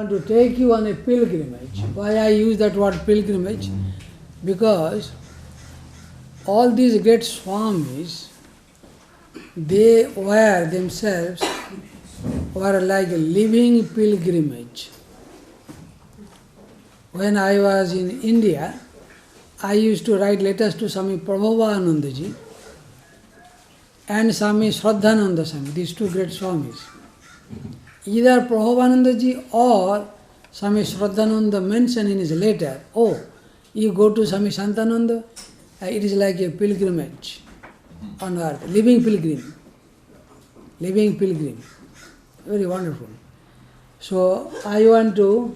want to take you on a pilgrimage. Why I use that word pilgrimage? Because all these great Swamis, they were themselves were like a living pilgrimage. When I was in India, I used to write letters to Swami Prabhupada and Swami Shraddhananda Swami, these two great Swamis. Either Prabhupada or Swami Shraddhananda mentioned in his letter, oh, you go to Swami Santananda, it is like a pilgrimage on earth, living pilgrim. Living pilgrim. Very wonderful. So I want to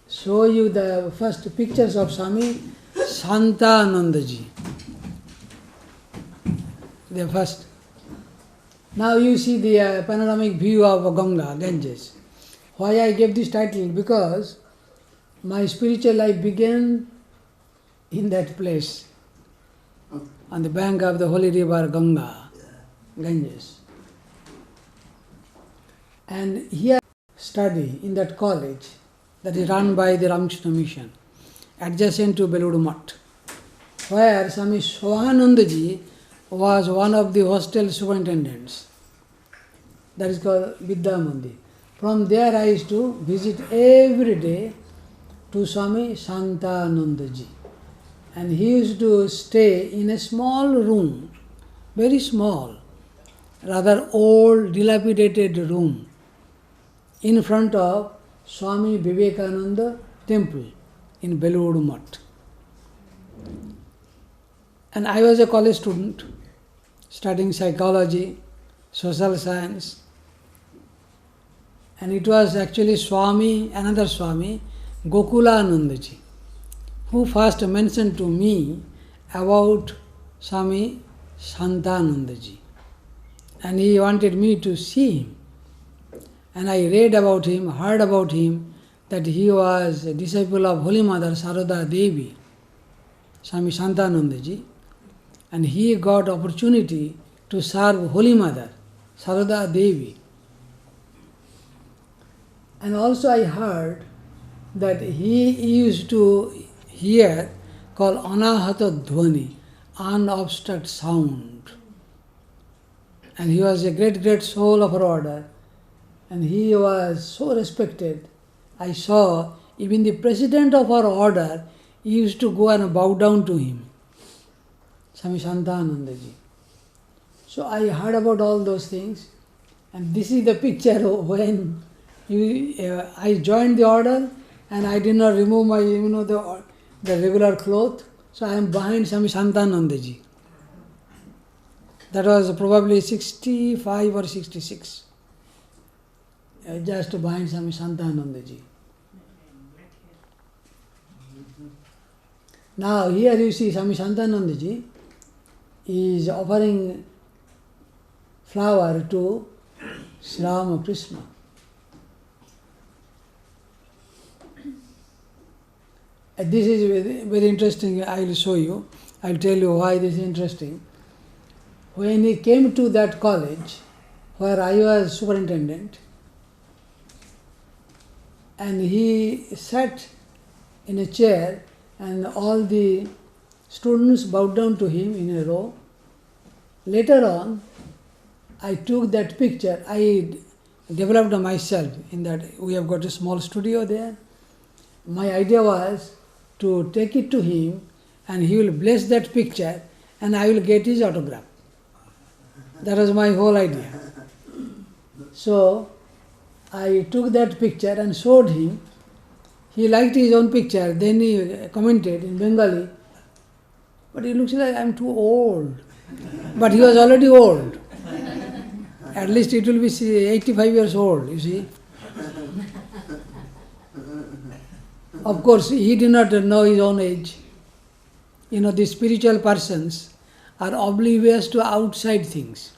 show you the first pictures of Swami Santanandaji. The first. Now you see the panoramic view of Ganga, Ganges. Why I gave this title? Because my spiritual life began in that place, on the bank of the holy river Ganga, Ganges. And here study in that college that is run by the Ramakrishna Mission, adjacent to Beluru Math, where Swami Santanandaji was one of the hostel superintendents. That is called Vidya Mandir. From there I used to visit every day to Swami Santanandaji. And he used to stay in a small room, very small, rather old, dilapidated room, in front of Swami Vivekananda temple in Beluru Math. And I was a college student, studying psychology, social science. And it was actually Swami, another Swami, Gokulanandaji, who first mentioned to me about Swami Santanandaji. And he wanted me to see him. And I read about him, heard about him, that he was a disciple of Holy Mother Sarada Devi, Swami Santanandaji, and he got opportunity to serve Holy Mother Sarada Devi. And also I heard that he used to hear called Anahata Dhvani, unobstructed sound. And he was a great, great soul of our order. And he was so respected. I saw even the president of our order used to go and bow down to him, Swami Santanandaji. So I heard about all those things, and this is the picture when I joined the order, and I did not remove my the regular cloth. So I am behind Swami Santanandaji. That was probably 65 or 66. Just behind Swami Santanandaji. Now here you see Swami Santanandaji is offering flower to Sri Ramakrishna. This is very, very interesting. I will show you. I will tell you why this is interesting. When he came to that college where I was superintendent, and he sat in a chair and all the students bowed down to him in a row. Later on, I took that picture. I developed myself in that we have got a small studio there. My idea was to take it to him and he will bless that picture and I will get his autograph. That was my whole idea. So I took that picture and showed him. He liked his own picture. Then he commented in Bengali, but it looks like I am too old. But he was already old. At least it will be 85 years old, you see. Of course, he did not know his own age. The spiritual persons are oblivious to outside things.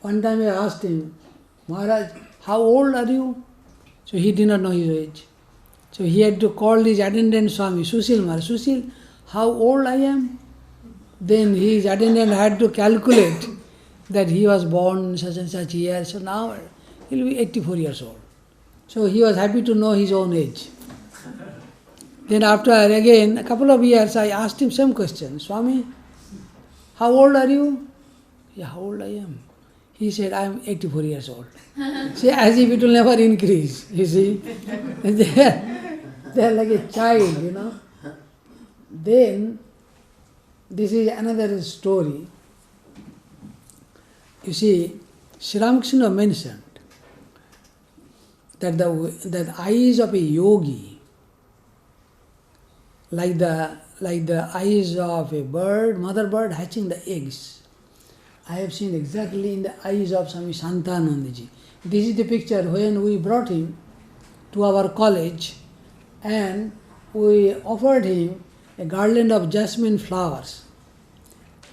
One time I asked him, Maharaj, how old are you? So he did not know his age. So he had to call his attendant Swami, Sushil Maharaj. Sushil, how old I am? Then his attendant had to calculate that he was born such and such year. So now he will be 84 years old. So he was happy to know his own age. Then after again, a couple of years, I asked him some question. Swami, how old are you? Yeah, how old I am? He said, I am 84 years old. See, as if it will never increase, you see. They are like a child, Then, this is another story. You see, Sri Ramakrishna mentioned that the eyes of a yogi, like the eyes of a bird, mother bird hatching the eggs. I have seen exactly in the eyes of Swami Santanandaji. This is the picture when we brought him to our college and we offered him a garland of jasmine flowers.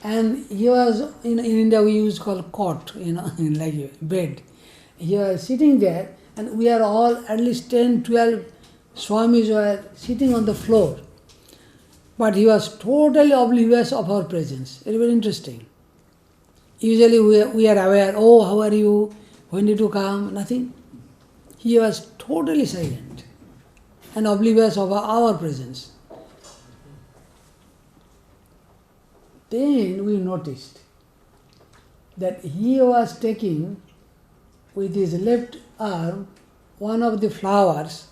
And he was, in India we use called cot, like a bed. He was sitting there and we are all, at least 10, 12 Swamis were sitting on the floor. But he was totally oblivious of our presence. Very, very interesting. Usually we are aware, oh, how are you? When did you come? Nothing. He was totally silent and oblivious of our presence. Then we noticed that he was taking with his left arm one of the flowers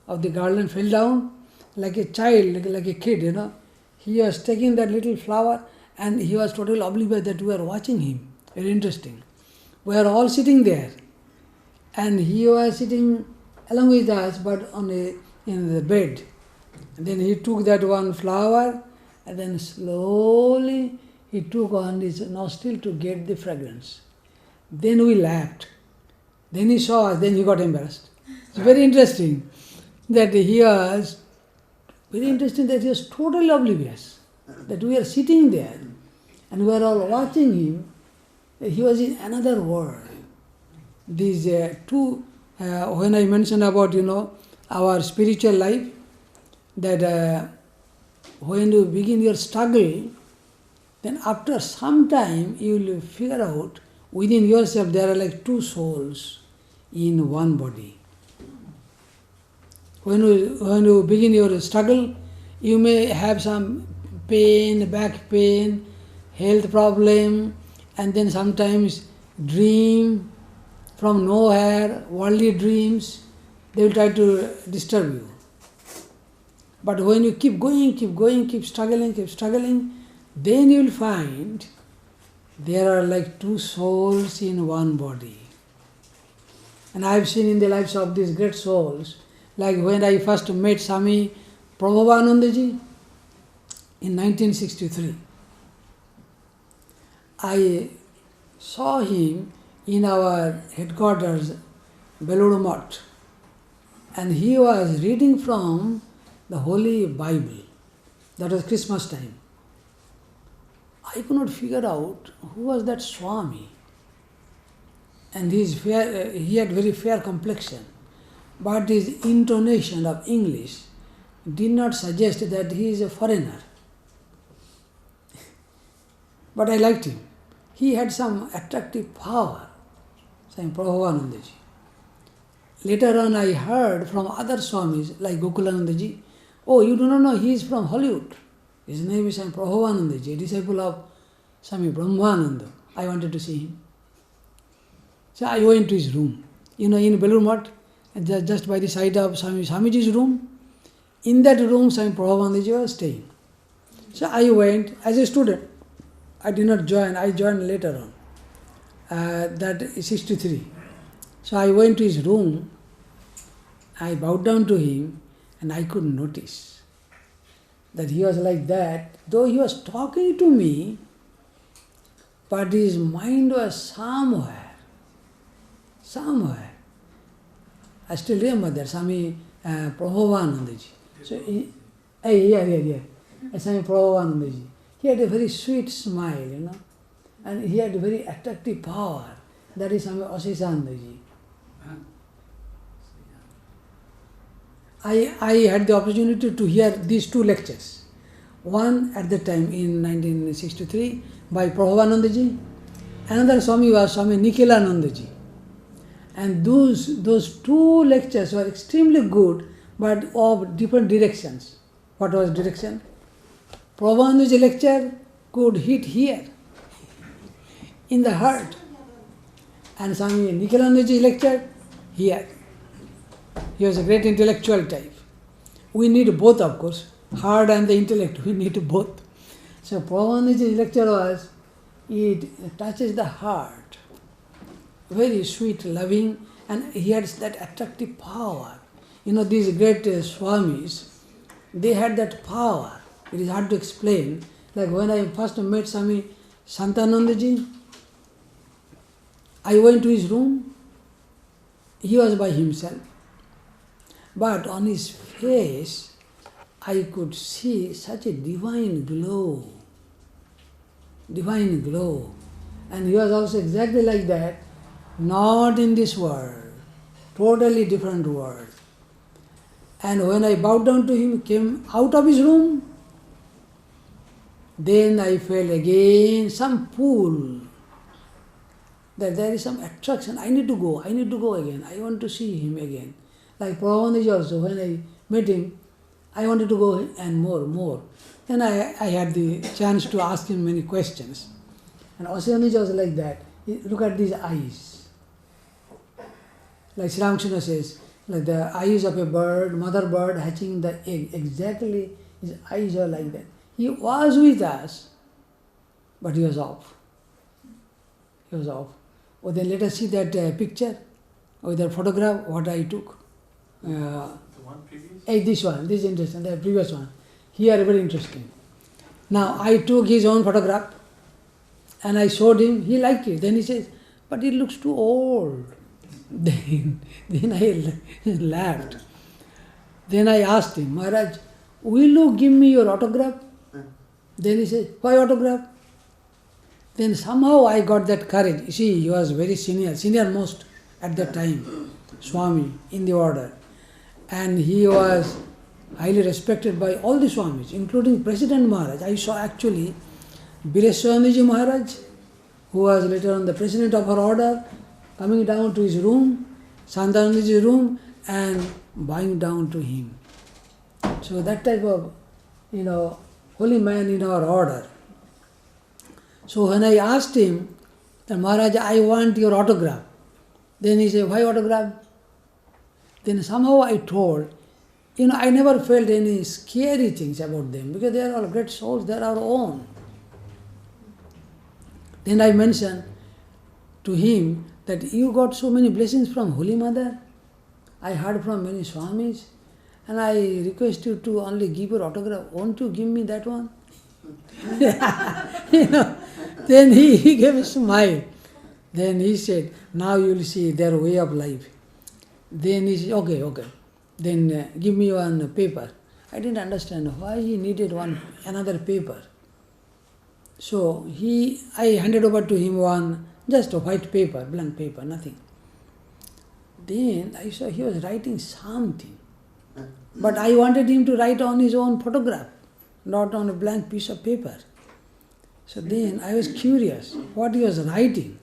of the garland fell down like a child, like a kid, He was taking that little flower and he was totally oblivious that we were watching him. Very interesting. We are all sitting there and he was sitting along with us but in the bed. And then he took that one flower and then slowly he took on his nostril to get the fragrance. Then we laughed. Then he saw us, then he got embarrassed. It's very interesting that he was totally oblivious, that we are sitting there and we are all watching him. He was in another world. These two, when I mentioned about, our spiritual life, that when you begin your struggle, then after some time you will figure out within yourself there are like two souls in one body. When you begin your struggle, you may have some pain, back pain, health problem, and then sometimes dream from nowhere, worldly dreams, they will try to disturb you. But when you keep going, keep struggling, then you will find there are like two souls in one body. And I have seen in the lives of these great souls, like when I first met Swami Prabhupanandaji in 1963, I saw him in our headquarters, Beluru Math, and he was reading from the Holy Bible. That was Christmas time. I could not figure out who was that Swami. And he had very fair complexion, but his intonation of English did not suggest that he is a foreigner. But I liked him. He had some attractive power, Swami Prabhupanandaji. Later on I heard from other Swamis like Gokulanandaji, oh, you do not know, he is from Hollywood. His name is Swami Prabhupanandaji, a disciple of Swami Brahmananda. I wanted to see him. So I went to his room. In Beluru Math, just by the side of Swamiji's room, in that room Swami Prabhupanandaji was staying. So I went as a student. I did not join, I joined later on. That is 63. So I went to his room, I bowed down to him, and I could notice that he was like that, though he was talking to me, but his mind was somewhere. I still remember that, Swami Prabhupanandaji. So, Swami Prabhupanandaji. He had a very sweet smile, and he had a very attractive power. That is Swami Ashisandaji. I had the opportunity to hear these two lectures. One at the time in 1963 by Prabhupanandaji. Another Swami was Swami Nikhilanandaji. And those two lectures were extremely good, but of different directions. What was direction? Prabhupada's lecture could hit here, in the heart. And Swami Nikhilanandaji's lecture, here. He was a great intellectual type. We need both, of course. Heart and the intellect, we need both. So Prabhupada's lecture was, it touches the heart. Very sweet, loving, and he had that attractive power. These great Swamis, they had that power. It is hard to explain. Like when I first met Swami Santanandaji, I went to his room. He was by himself. But on his face, I could see such a divine glow. Divine glow. And he was also exactly like that, not in this world, totally different world. And when I bowed down to him, came out of his room, then I felt again some pull, that there is some attraction. I need to go again. I want to see him again. Like Prabhupada also, when I met him, I wanted to go and more. Then I had the chance to ask him many questions. And Oceaniji was like that. Look at these eyes. Like Sri Ramakrishna says, like the eyes of a bird, mother bird hatching the egg. Exactly, his eyes are like that. He was with us, but he was off. Oh, then let us see that picture, or that photograph, what I took. The one previous? This one, this is interesting, the previous one. Here, very interesting. Now, I took his own photograph, and I showed him, he liked it. Then he says, but it looks too old. Then I laughed. Then I asked him, Maharaj, will you give me your autograph? Then he said, why autograph? Then somehow I got that courage. You see, he was very senior most at that time, Swami in the order. And he was highly respected by all the Swamis, including President Maharaj. I saw actually Bireshwamiji Maharaj, who was later on the president of our order, coming down to his room, Santanandaji's room, and bowing down to him. So that type of, holy man in our order. So when I asked him, that Maharaj, I want your autograph. Then he said, why autograph? Then somehow I told, I never felt any scary things about them, because they are all great souls, they are our own. Then I mentioned to him that you got so many blessings from Holy Mother. I heard from many Swamis, and I request you to only give your autograph. Won't you give me that one? Then he gave a smile. Then he said, now you will see their way of life. Then he said, okay. Then give me one paper. I didn't understand why he needed another paper. So I handed over to him just a white paper, blank paper, nothing. Then I saw he was writing something. But I wanted him to write on his own photograph, not on a blank piece of paper. So then I was curious what he was writing.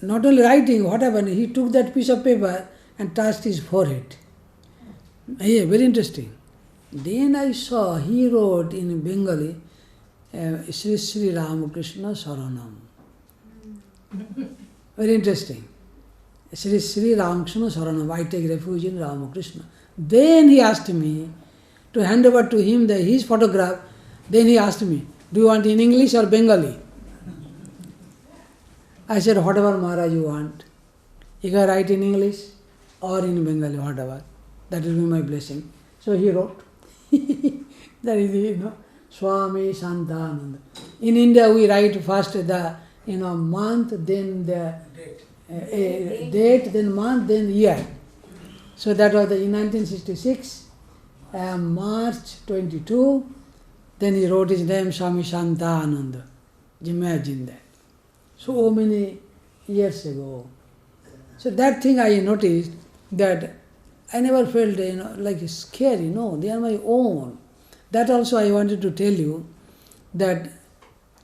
Not only writing, what happened, he took that piece of paper and touched his forehead. Yeah, very interesting. Then I saw he wrote in Bengali, Sri Ramakrishna Saranam. Very interesting. Sri Ramakrishna Saranam, I take refuge in Ramakrishna. Then he asked me to hand over to him his photograph. Then he asked me, do you want in English or Bengali? I said, whatever Maharaj you want. You can write in English or in Bengali, whatever. That will be my blessing. So he wrote. That is Swami Santanandaji. In India we write first the month, then the date, then month, then year. So that was in 1966, March 22, then he wrote his name Swami Shantarupananda. Imagine that. So many years ago. So that thing I noticed, that I never felt like scary. No, they are my own. That also I wanted to tell you, that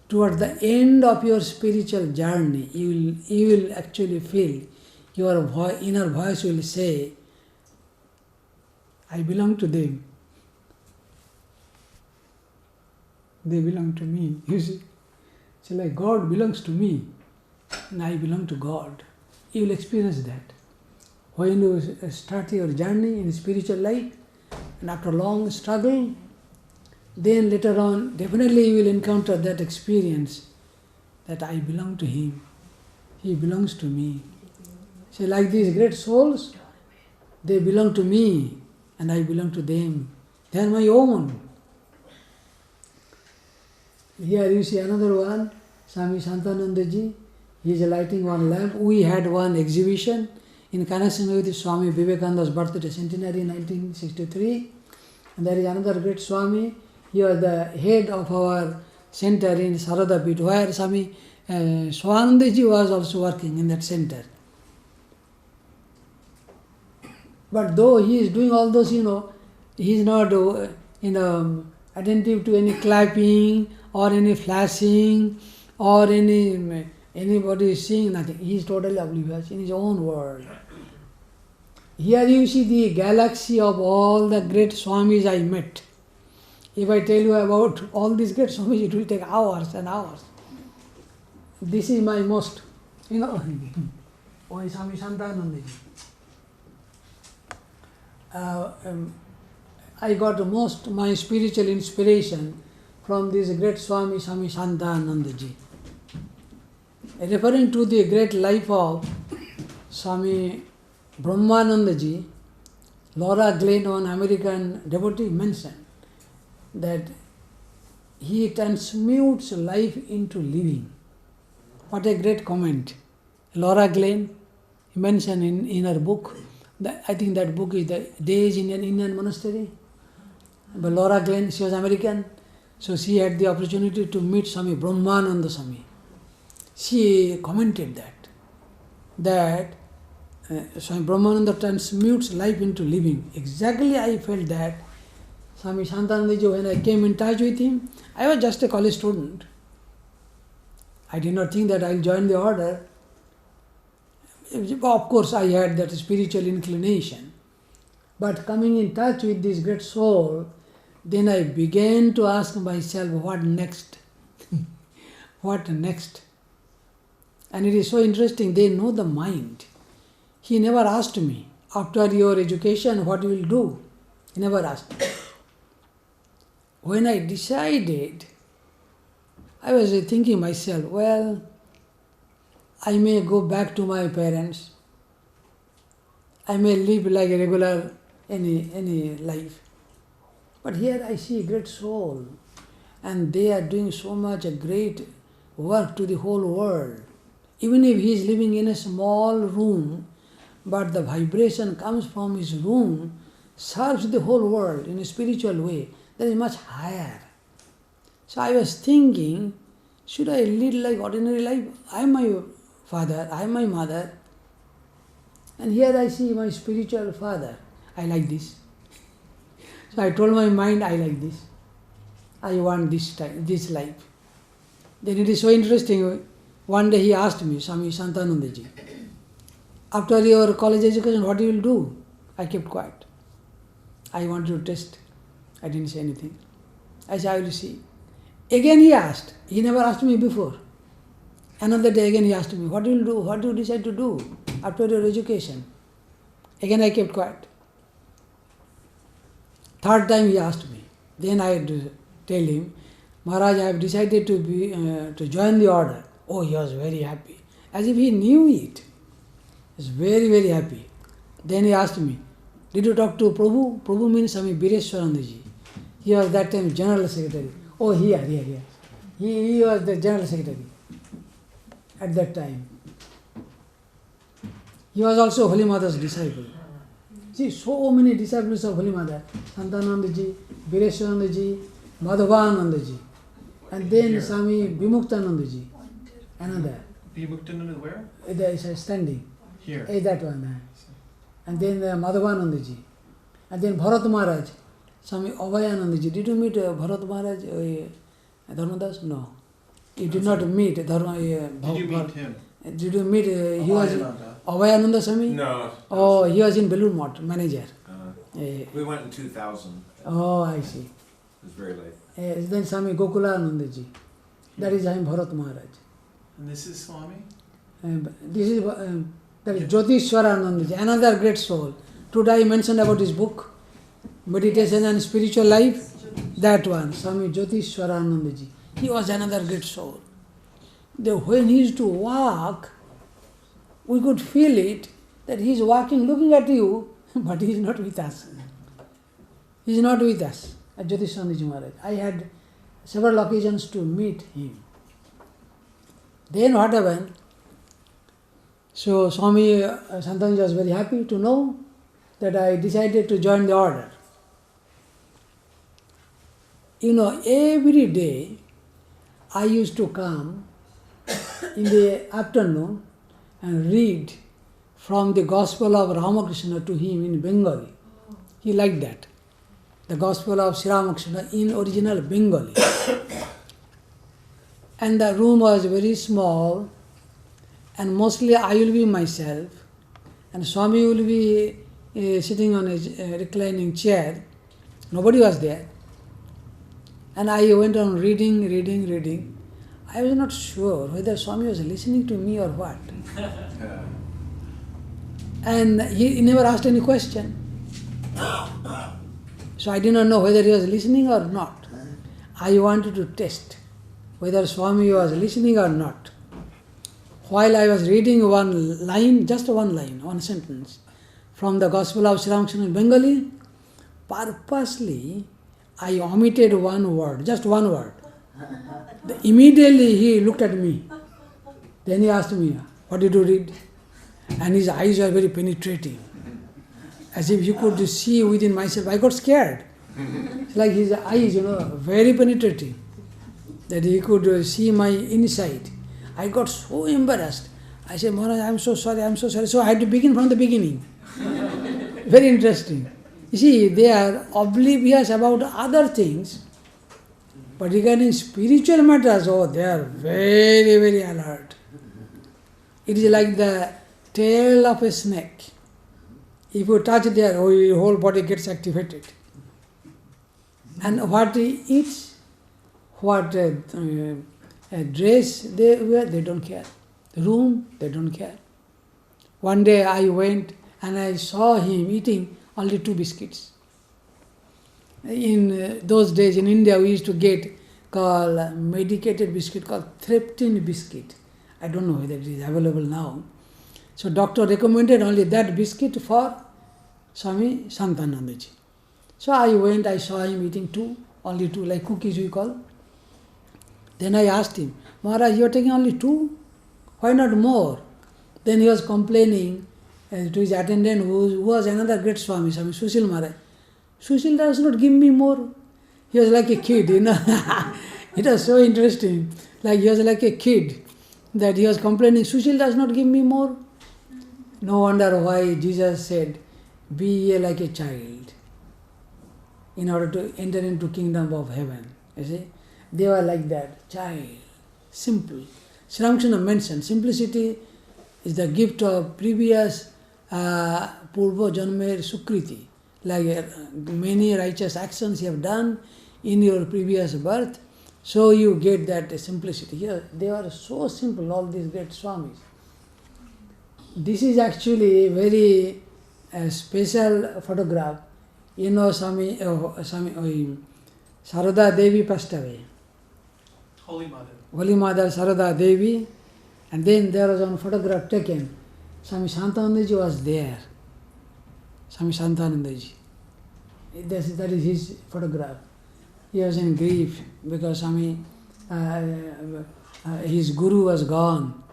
toward the end of your spiritual journey, you will actually feel your inner voice will say, I belong to them. They belong to me. You see? So like God belongs to me and I belong to God. You will experience that. When you start your journey in spiritual life, and after long struggle, then later on, definitely you will encounter that experience that I belong to Him. He belongs to me. So like these great souls, they belong to me and I belong to them. They are my own. Here you see another one, Swami Santanandaji. He is lighting one lamp. We had one exhibition in connection with Swami Vivekananda's birthday centenary in 1963. And there is another great Swami. He was the head of our center in Sarada Pit, where Swami Swanandaji was also working in that center. But though he is doing all those, he is not attentive to any clapping or any flashing or anybody seeing nothing. He is totally oblivious in his own world. Here you see the galaxy of all the great Swamis I met. If I tell you about all these great Swamis, it will take hours and hours. This is my most, Swami Santanandaji. I got my spiritual inspiration from this great Swami Santanandaji. Referring to the great life of Swami Brahmanandaji, Laura Glenn, one American devotee, mentioned that he transmutes life into living. What a great comment. Laura Glenn mentioned in her book, I think that book is The Days in an Indian Monastery. But Laura Glenn, she was American, so she had the opportunity to meet Swami Brahmananda Swami. She commented that Swami Brahmananda transmutes life into living. Exactly I felt that Swami Santanandaji, when I came in touch with him, I was just a college student. I did not think that I'll join the order. Of course, I had that spiritual inclination. But coming in touch with this great soul, then I began to ask myself, what next? What next? And it is so interesting, they know the mind. He never asked me, after your education, what you will do? He never asked me. When I decided, I was thinking myself, well, I may go back to my parents. I may live like a regular, any life. But here I see a great soul, and they are doing so much a great work to the whole world. Even if he is living in a small room, but the vibration comes from his room, serves the whole world in a spiritual way. That is much higher. So I was thinking, should I lead like ordinary life? I am my father, I am my mother, and here I see my spiritual father. I like this. So I told my mind, I like this. I want this life. Then it is so interesting. One day he asked me, Swami Santanandaji, after your college education, what you will do? I kept quiet. I wanted to test. I didn't say anything. I said, I will see. Again he asked. He never asked me before. Another day again he asked me, what do you do? What do you decide to do after your education? Again I kept quiet. Third time he asked me. Then I had to tell him, Maharaj, I have decided to join the order. Oh, he was very happy. As if he knew it. He was very, very happy. Then he asked me, did you talk to Prabhu? Prabhu means Swami Bireshwarandaji. He was that time General Secretary. Oh, here. He was the General Secretary at that time. He was also Holy Mother's disciple. See, so many disciples of Holy Mother. Santanandaji, Bireshwarandaji, Madhavanandaji. And then Swami Vimuktanandaji. Another. Vimuktananda where? There is standing. Here. That one. And then Madhavanandaji. And then Bharat Maharaj. Swami Abhayanandaji. Did you meet Bharat Maharaj? Dharmadas? No. You did not meet Did you meet him? Did you meet? He was Abhayananda Swami? No. Oh, he was in Belur Math, manager. We went in 2000. Oh, I see. It was very late. Then Swami Gokulanandaji. That is Swami Bharat Maharaj. And this is Swami? This is that is Jyotishwaranandaji, another great soul. Today I mentioned about his book, Meditation and Spiritual Life. That one, Swami Jyotishwaranandaji. He was another great soul. When he used to walk, we could feel it, that he is walking, looking at you, but he is not with us. He is not with us, at Jyotishwaranandaji Maharaj. I had several occasions to meet him. Then what happened? So Swami Santanandaji was very happy to know that I decided to join the order. Every day I used to come in the afternoon and read from the Gospel of Ramakrishna to him in Bengali. He liked that. The Gospel of Sri Ramakrishna in original Bengali. And the room was very small, and mostly I will be myself, and Swami will be sitting on a reclining chair. Nobody was there. And I went on reading. I was not sure whether Swami was listening to me or what. And he never asked any question. So I did not know whether he was listening or not. I wanted to test whether Swami was listening or not. While I was reading one line, just one line, one sentence, from the Gospel of Sri Ramakrishna in Bengali, purposely I omitted one word, just one word. Immediately he looked at me. Then he asked me, "What did you read?" And his eyes were very penetrating, as if you could see within myself. I got scared. It's like his eyes, very penetrating, that he could see my inside. I got so embarrassed. I said, "Maharaj, I'm so sorry. So I had to begin from the beginning. Very interesting. You see, they are oblivious about other things, but regarding spiritual matters, they are very, very alert. It is like the tail of a snake. If you touch there, your whole body gets activated. And what he eats, what dress they wear, they don't care. The room, they don't care. One day I went and I saw him eating only 2 biscuits. In those days in India, we used to get called medicated biscuit called Threptin biscuit. I don't know whether it is available now. So doctor recommended only that biscuit for Swami Santanandaji. So I went, I saw him eating 2, only 2, like cookies we call. Then I asked him, "Maharaj, you are taking only 2? Why not more?" Then he was complaining to his attendant, who was another great Swami, Swami Sushil Maharaj. Sushil does not give me more. He was like a kid, It was so interesting. Like he was like a kid, that he was complaining, "Sushil does not give me more." No wonder why Jesus said, "Be ye like a child," in order to enter into kingdom of heaven. You see? They were like that, child, simple. Sri Ramakrishna mentioned, simplicity is the gift of previous Purva Janmer Sukriti. Like many righteous actions you have done in your previous birth, so you get that simplicity. Here, they are so simple, all these great Swamis. This is actually a very special photograph. Swami Sarada Devi passed away. Holy Mother. Holy Mother Sarada Devi. And then there was one photograph taken. Swami Santanandaji was there. Swami Santanandaji. That is his photograph. He was in grief because his guru was gone.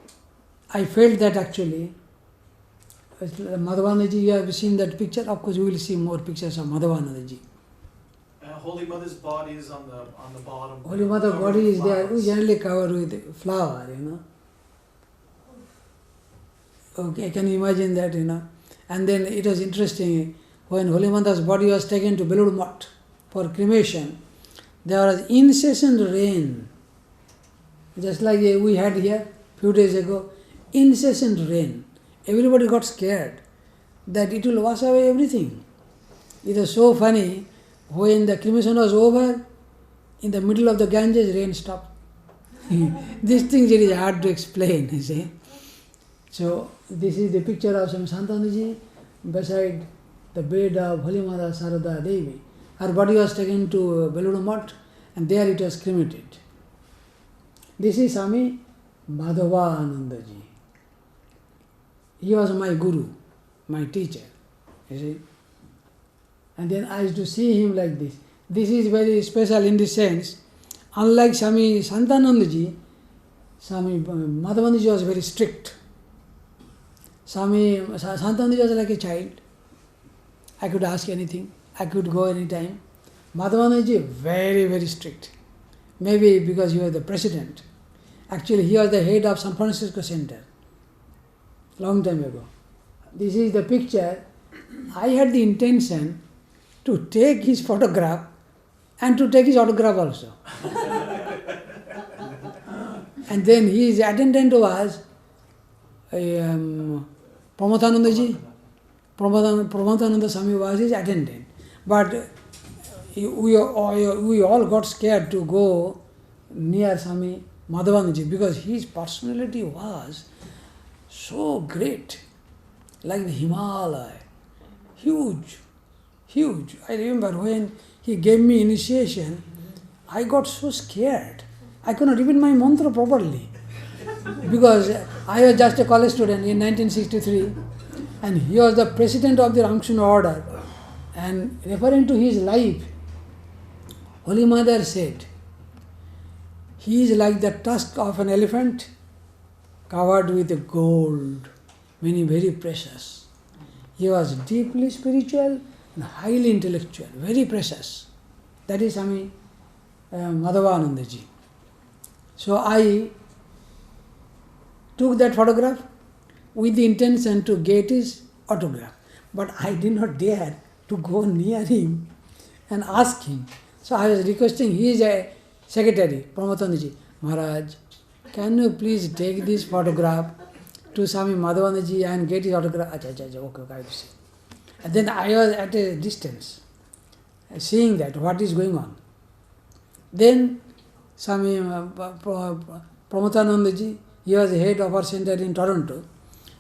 I felt that actually. Madhavanandaji, you have seen that picture? Of course, you will see more pictures of Madhavanandaji. Holy Mother's body is on the bottom. Holy Mother's body is there. We generally cover with flower, Okay, I can imagine that, And then it was interesting, when Holy Mother's body was taken to Belur Math for cremation, there was incessant rain. Just like we had here few days ago, incessant rain. everybody got scared that it will wash away everything. It was so funny, when the cremation was over, in the middle of the Ganges, rain stopped. These things it is hard to explain, you see. So, this is the picture of Swami Santanandaji beside the bed of Holy Mother Sarada Devi. Her body was taken to Beluru Mutt and there it was cremated. This is Swami Madhavanandaji. He was my guru, my teacher, you see. And then I used to see him like this. This is very special in the sense, unlike Swami Santanandaji, Swami Madhavanandaji was very strict. Swami Santanandaji was like a child. I could ask anything, I could go anytime. Madhavanandaji, very, very strict. Maybe because he was the president. Actually, he was the head of San Francisco Center, long time ago. This is the picture. I had the intention to take his photograph and to take his autograph also. And then his attendant was Pramathanandaji. Pramathananda Swami was his attendant. But we all got scared to go near Swami Madhavanandaji because his personality was so great, like the Himalaya, huge, huge. I remember when he gave me initiation, I got so scared. I could not repeat my mantra properly because I was just a college student in 1963 and he was the president of the Ramakrishna Order. And referring to his life, Holy Mother said, he is like the tusk of an elephant covered with gold, meaning very precious. He was deeply spiritual and highly intellectual, very precious. That is Swami Madhavanandaji. So I took that photograph with the intention to get his autograph. But I did not dare to go near him and ask him. So I was requesting his secretary, Pramathanandaji, Maharaj, can you please take this photograph to Swami Madhavanandaji and get his autograph? Okay, I will see. And then I was at a distance, seeing that, what is going on. Then Swami Pramathanandaji, he was the head of our center in Toronto.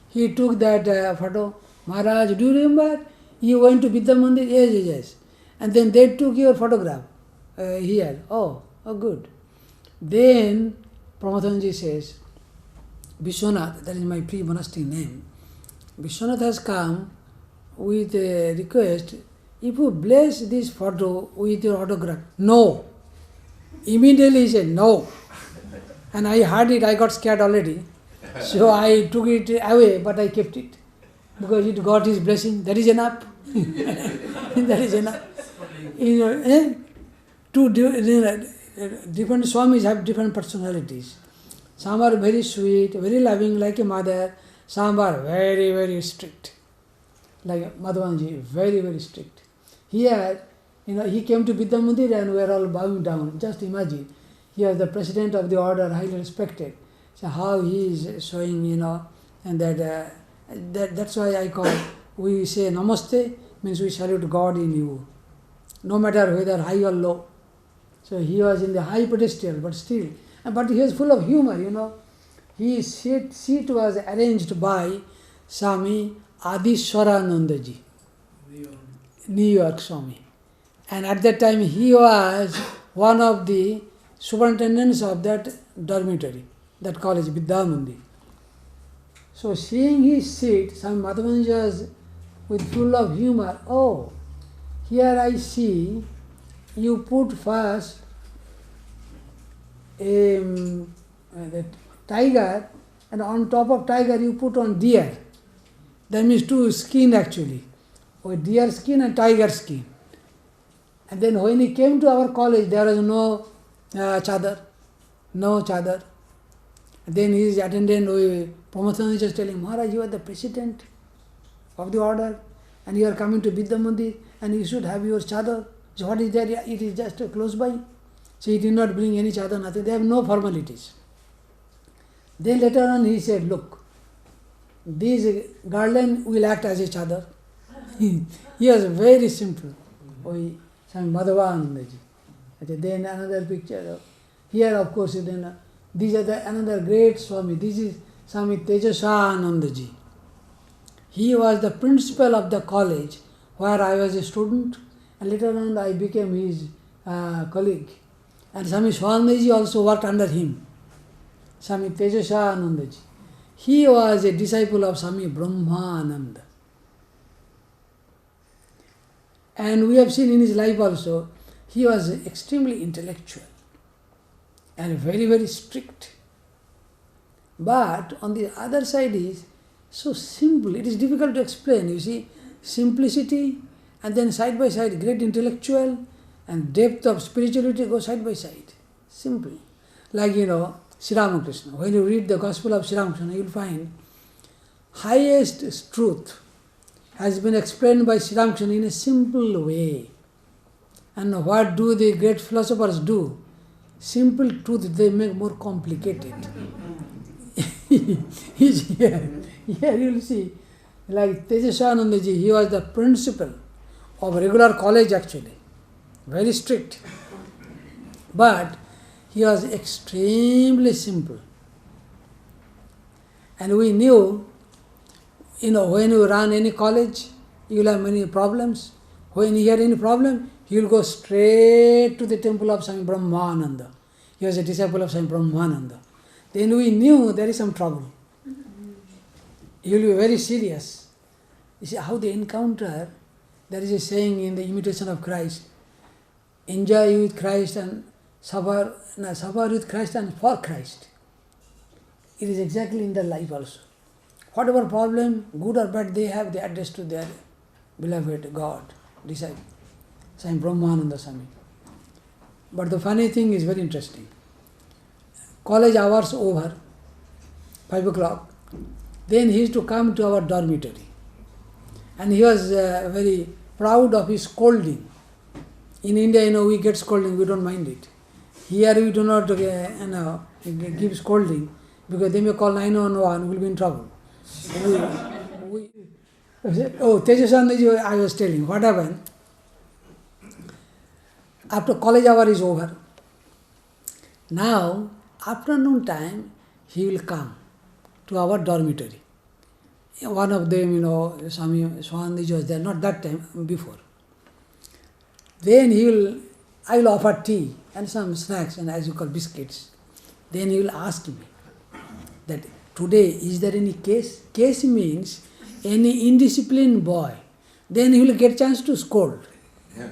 He took that photo. Maharaj, do you remember? You went to Vidya Mandir? Yes. And then they took your photograph here. Oh, good. Then Pramathanandaji says, Vishwanath, that is my pre-monastic name, Vishwanath has come with a request, if you bless this photo with your autograph. No. Immediately he said, no. And I heard it, I got scared already. So I took it away, but I kept it. Because it got his blessing. That is enough. That is enough. Two different Swamis have different personalities. Some are very sweet, very loving, like a mother. Some are very, very strict. Like Madhavanandaji, very, very strict. Here, he came to Vidya Mandir and we were all bowing down. Just imagine. He was the president of the order, highly respected. So how he is showing, and that's why I call, we say namaste, means we salute God in you. No matter whether high or low. So he was in the high pedestal, but still. But he was full of humor, His seat was arranged by Swami Adiswaranandaji, New York Swami. And at that time he was one of the superintendents of that dormitory, that college, Vidya Mandir. So seeing his seat, Swami Madhavanandaji was with full of humor. Oh, here I see you put first the tiger, and on top of tiger you put on deer. That means two skin actually, or deer skin and tiger skin. And then when he came to our college, there was no chadar. Then his attendant, Pramathanandaji, was telling, Maharaj, you are the president of the order, and you are coming to Vidya Mandir, and you should have your chadar. So what is there? It is just close by. So he did not bring any chadar, nothing. They have no formalities. Then later on he said, look, these garland will act as each other. He was very simple. Swami Madhavanandaji. Then another picture. Here, of course, then these are another great Swami. This is Swami Tejasanandaji. He was the principal of the college where I was a student, and later on I became his colleague. And Swami Shantarupananda also worked under him. Swami Tejasanandaji. He was a disciple of Swami Brahmananda. And we have seen in his life also, he was extremely intellectual and very, very strict. But on the other side is so simple. It is difficult to explain. You see, simplicity and then side by side, great intellectual and depth of spirituality go side by side. Simple. Like, Sri Ramakrishna. When you read the Gospel of Sri Ramakrishna, you will find highest truth has been explained by Sri Ramakrishna in a simple way. And what do the great philosophers do? Simple truth they make more complicated. Here you will see, like Tejasanandaji, he was the principal of a regular college actually. Very strict. But he was extremely simple. And we knew, when you run any college, you will have many problems. When you hear any problem, he will go straight to the temple of Swami Brahmananda. He was a disciple of Swami Brahmananda. Then we knew there is some trouble. He will be very serious. You see how they encounter, there is a saying in the imitation of Christ, enjoy with Christ and suffer with Christ and for Christ. It is exactly in their life also. Whatever problem, good or bad they have, they address to their beloved God, disciple, Swami Brahmananda Swami. But the funny thing is very interesting. College hours over, 5 o'clock, then he used to come to our dormitory. And he was very proud of his scolding. In India, we get scolding, we don't mind it. Here we do not give scolding, because they may call 911, we'll be in trouble. Tejasanandaji, I was telling, what happened? After college hour is over, now afternoon time he will come to our dormitory. One of them, Swami Santanandaji was there, not that time, before. Then I will offer tea and some snacks, and as you call biscuits. Then he will ask me that today is there any case? Case means any indisciplined boy. Then he will get chance to scold. Yeah.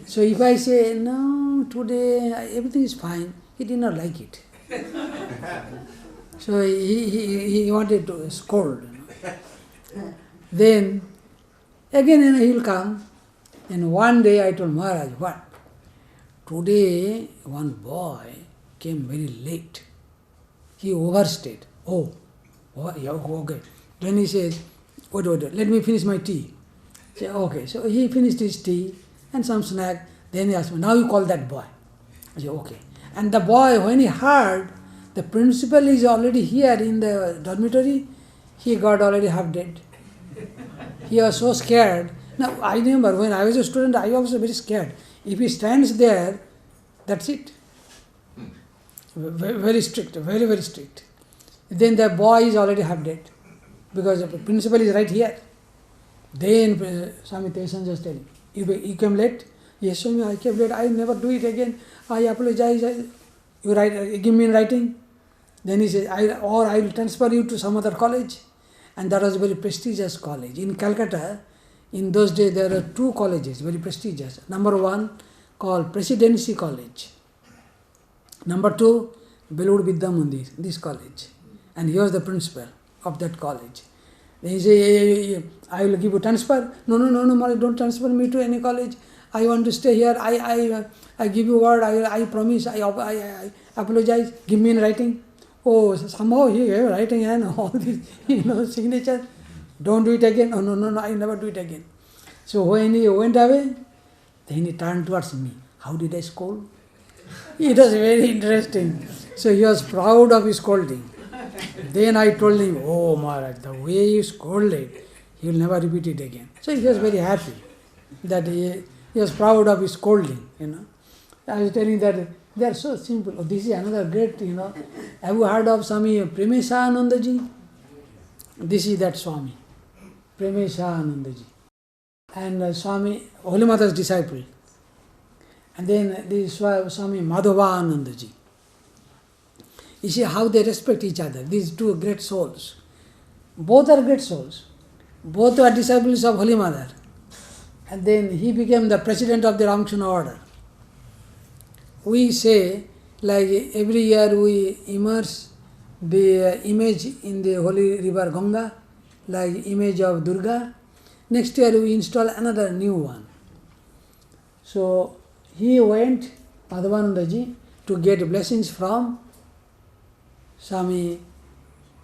So if I say, no, today everything is fine, he did not like it. So he wanted to scold. Then again he will come, and one day I told Maharaj, what? Today one boy came very late. He overstayed. Oh, yeah, okay. Then he says, wait, let me finish my tea. Say, okay. So he finished his tea and some snack. Then he asked me, now you call that boy. I said, okay. And the boy, when he heard the principal is already here in the dormitory, he got already half dead. He was so scared. Now, I remember when I was a student, I was very scared. If he stands there, that's it. Very strict, very, very strict. Then the boy is already half dead, because the principal is right here. Then Swami Tejasanandaji was telling, you came late? Yes, Swami, I came late. I never do it again. I apologize. You write, give me in writing. Then he says, I will transfer you to some other college. And that was a very prestigious college. In Calcutta, in those days, there were 2 colleges, very prestigious. Number 1, called Presidency College. Number 2, Belur Vidya Mandir, this college. And he was the principal of that college. Then he said, I will give you transfer. No, Maharaj, don't transfer me to any college. I want to stay here. I give you word. I promise. I apologize. Give me in writing. Oh, somehow he gave writing and all this, signature. Don't do it again. Oh, no, I never do it again. So when he went away, then he turned towards me. How did I scold? It was very interesting. So he was proud of his scolding. Then I told him, oh Maharaj, the way you scolded, he will never repeat it again. So he was very happy that he was proud of his scolding, I was telling that they are so simple. Oh, this is another great, Have you heard of Swami Santanandaji? This is that Swami, Santanandaji. And Swami, Holy Mother's disciple. And then this Swami Madhavanandaji. You see how they respect each other, these two great souls. Both are great souls. Both are disciples of Holy Mother. And then he became the president of the Ramakrishna Order. We say, like every year we immerse the image in the holy river Ganga, like image of Durga. Next year we install another new one. So he went, Madhavanandaji, to get blessings from Swami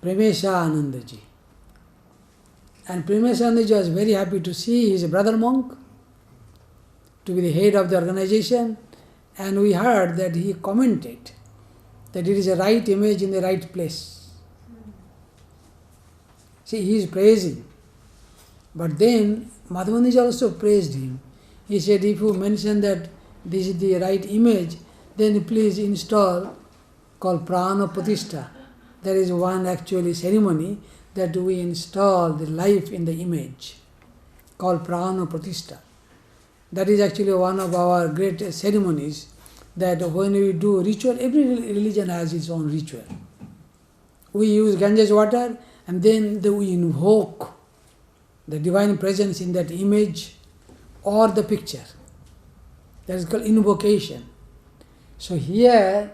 Anandaji. And Anandaji was very happy to see his brother monk to be the head of the organization. And we heard that he commented that it is a right image in the right place. See, he is praising. But then Madhavanandaji also praised him. He said, if you mention that this is the right image, then please install called Prana Pratishtha. There is one actually ceremony that we install the life in the image called Prana Pratishtha. That is actually one of our great ceremonies, that when we do ritual, every religion has its own ritual. We use Ganges water and then we invoke the divine presence in that image or the picture. That is called invocation. So here,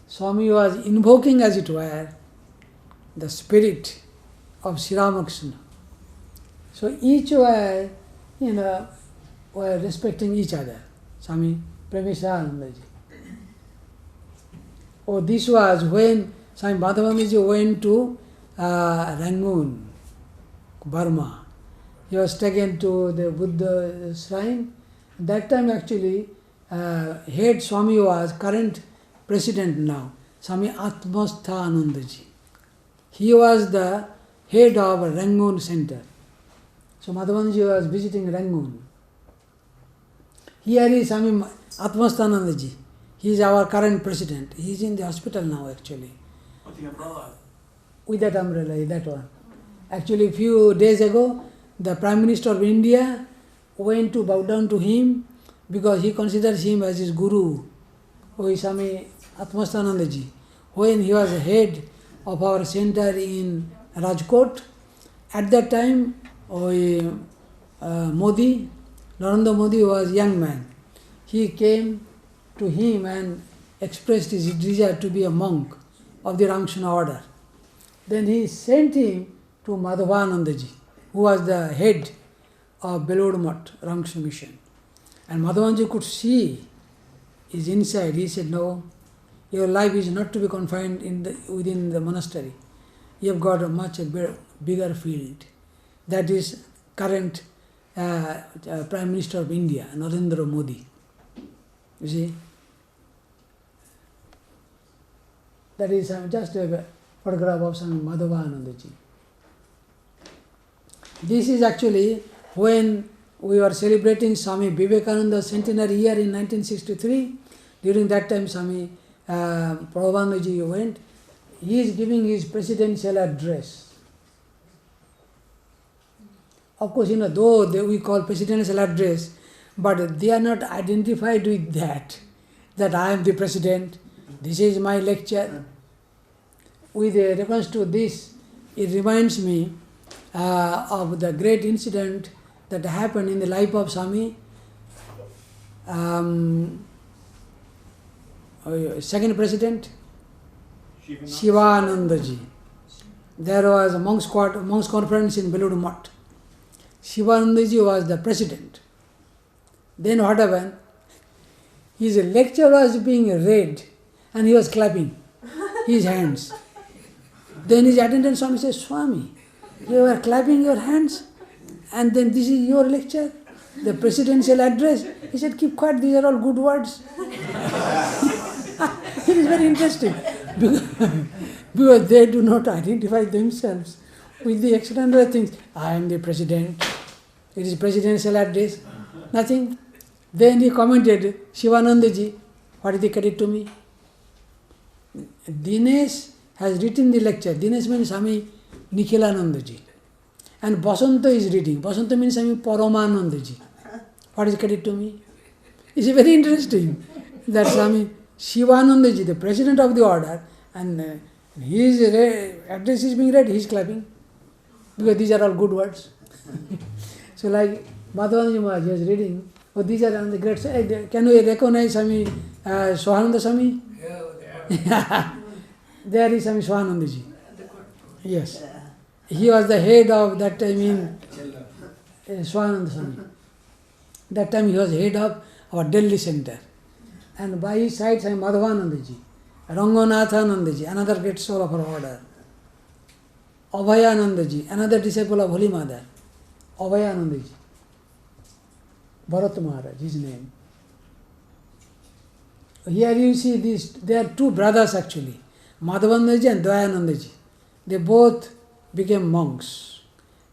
Swami was invoking, as it were, the spirit of Sri Ramakrishna. So each were, were respecting each other. Swami Anandaji. Oh, this was when Swami Madhavanandaji went to Rangoon, Burma. He was taken to the Buddha shrine. That time actually, head Swami was current president now, Swami Atmasthanandaji. He was the head of Rangoon Center. So Madhavanandaji was visiting Rangoon. Here is Swami Atmasthanandaji. He is our current president. He is in the hospital now actually. With the umbrella. With that umbrella, that one. Actually, a few days ago, the Prime Minister of India went to bow down to him because he considers him as his guru, who is Swami Atmasthanandaji. When he was head of our center in Rajkot, at that time, Modi, Narendra Modi was a young man. He came to him and expressed his desire to be a monk of the Ramakrishna Order. Then he sent him to Madhavanandaji, who was the head of Belur Mutt, Ramakrishna Mission. And Madhavanandaji could see his inside. He said, no, your life is not to be confined within the monastery. You have got a much bigger field. That is current Prime Minister of India, Narendra Modi. You see? That is just a photograph of Swami Madhavanandaji. This is actually when we were celebrating Swami Vivekananda's centenary year in 1963. During that time, Swami Prabhupada went. He is giving his presidential address. Of course, though we call presidential address, but they are not identified with that I am the president, this is my lecture. With reference to this, it reminds me of the great incident that happened in the life of Swami, second president, Shivanandaji. There was a monks conference in Belur Mutt. Shivanandaji was the president. Then what happened? His lecture was being read and he was clapping his hands. Then his attendant Swami says, Swami, you are clapping your hands and then this is your lecture, the presidential address. He said, keep quiet, these are all good words. It is very interesting Because they do not identify themselves with the external things. I am the president. It is presidential address. Nothing. Then he commented, Shivanandaji, what is the credit to me? Dinesh has written the lecture. Dinesh means Swami Nikhilanandaji. And Basanta is reading. Basanta means Swami Paramanandaji. What is credit to me? It's very interesting that Swami Shivanandaji, the president of the order, and his address is being read, he is clapping. Because these are all good words. So like Madhavanji Maharaj is reading, oh, these are on the great side. Can we recognize Swami Swahananda Swami? There is Swami Swahanandaji. Yes. He was the head of that time in Swahananda Swami. That time he was head of our Delhi center. And by his side Swami Madhavanandaji, Ranganathanandaji, another great soul of our order. Abhayanandaji, another disciple of Holy Mother. Abhayanandaji. Bharat Maharaj, his name. Here you see these, they are two brothers actually, Madhavanandaji and Dayanandaji. They both became monks.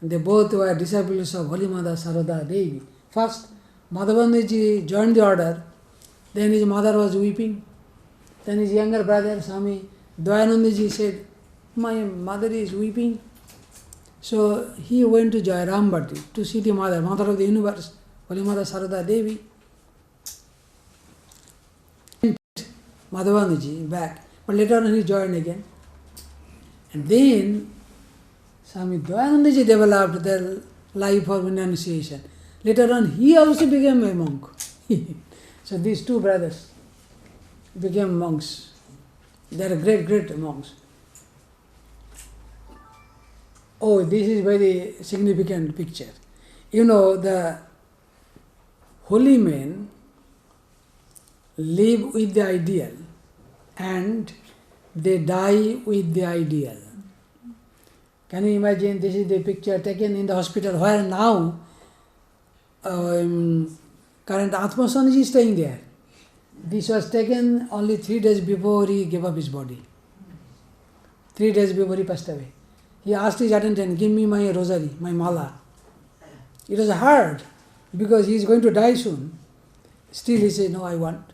They both were disciples of Holy Mother Sarada Devi. First, Madhavanandaji joined the order, then his mother was weeping. Then his younger brother, Swami Dayanandaji said, my mother is weeping. So he went to Jairambati to see the mother, mother of the universe, Holy Mother Sarada Devi. Madhavanandaji back, but later on he joined again. And then Swami Dayanandaji developed their life of renunciation. Later on he also became a monk. So these two brothers became monks. They are great monks. Oh, this is very significant picture. You know, the holy men live with the ideal and they die with the ideal. Can you imagine, this is the picture taken in the hospital where now current Atma Swamiji is staying there. This was taken only 3 days before he gave up his body. 3 days before he passed away. He asked his attendant, give me my rosary, my mala. It was hard because he is going to die soon. Still he said, no, I want.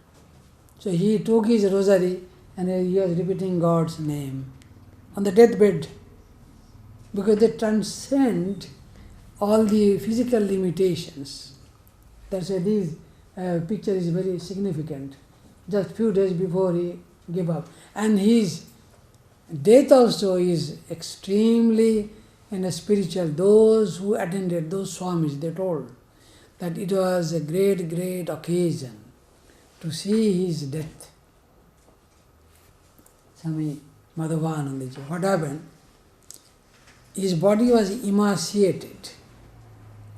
So he took his rosary and he was repeating God's name on the deathbed, because they transcend all the physical limitations. That's why this picture is very significant. Just few days before he gave up. And his death also is extremely spiritual. Those who attended, those Swamis, they told that it was a great occasion to see his death. Swami Madhavanandaji. What happened? His body was emaciated,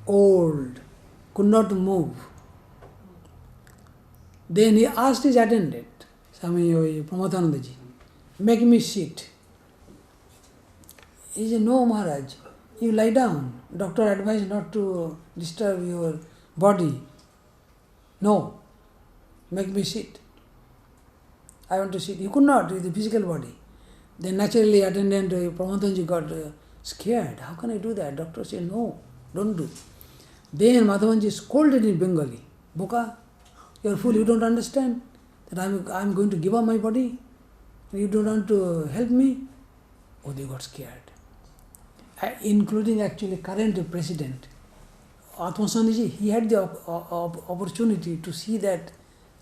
old, could not move. Then he asked his attendant, Swami Pramodanandaji, make me sit. He said, no Maharaj, you lie down. Doctor advised not to disturb your body. No, make me sit. I want to sit. He could not with the physical body. Then naturally attendant Pramodanji got scared. How can I do that? Doctor said, no, don't do. Then Madhavanji scolded in Bengali. Boka, you are fool, you don't understand that I am going to give up my body. You don't want to help me? Oh, they got scared. Including actually current president. Atma Swamiji, he had the opportunity to see that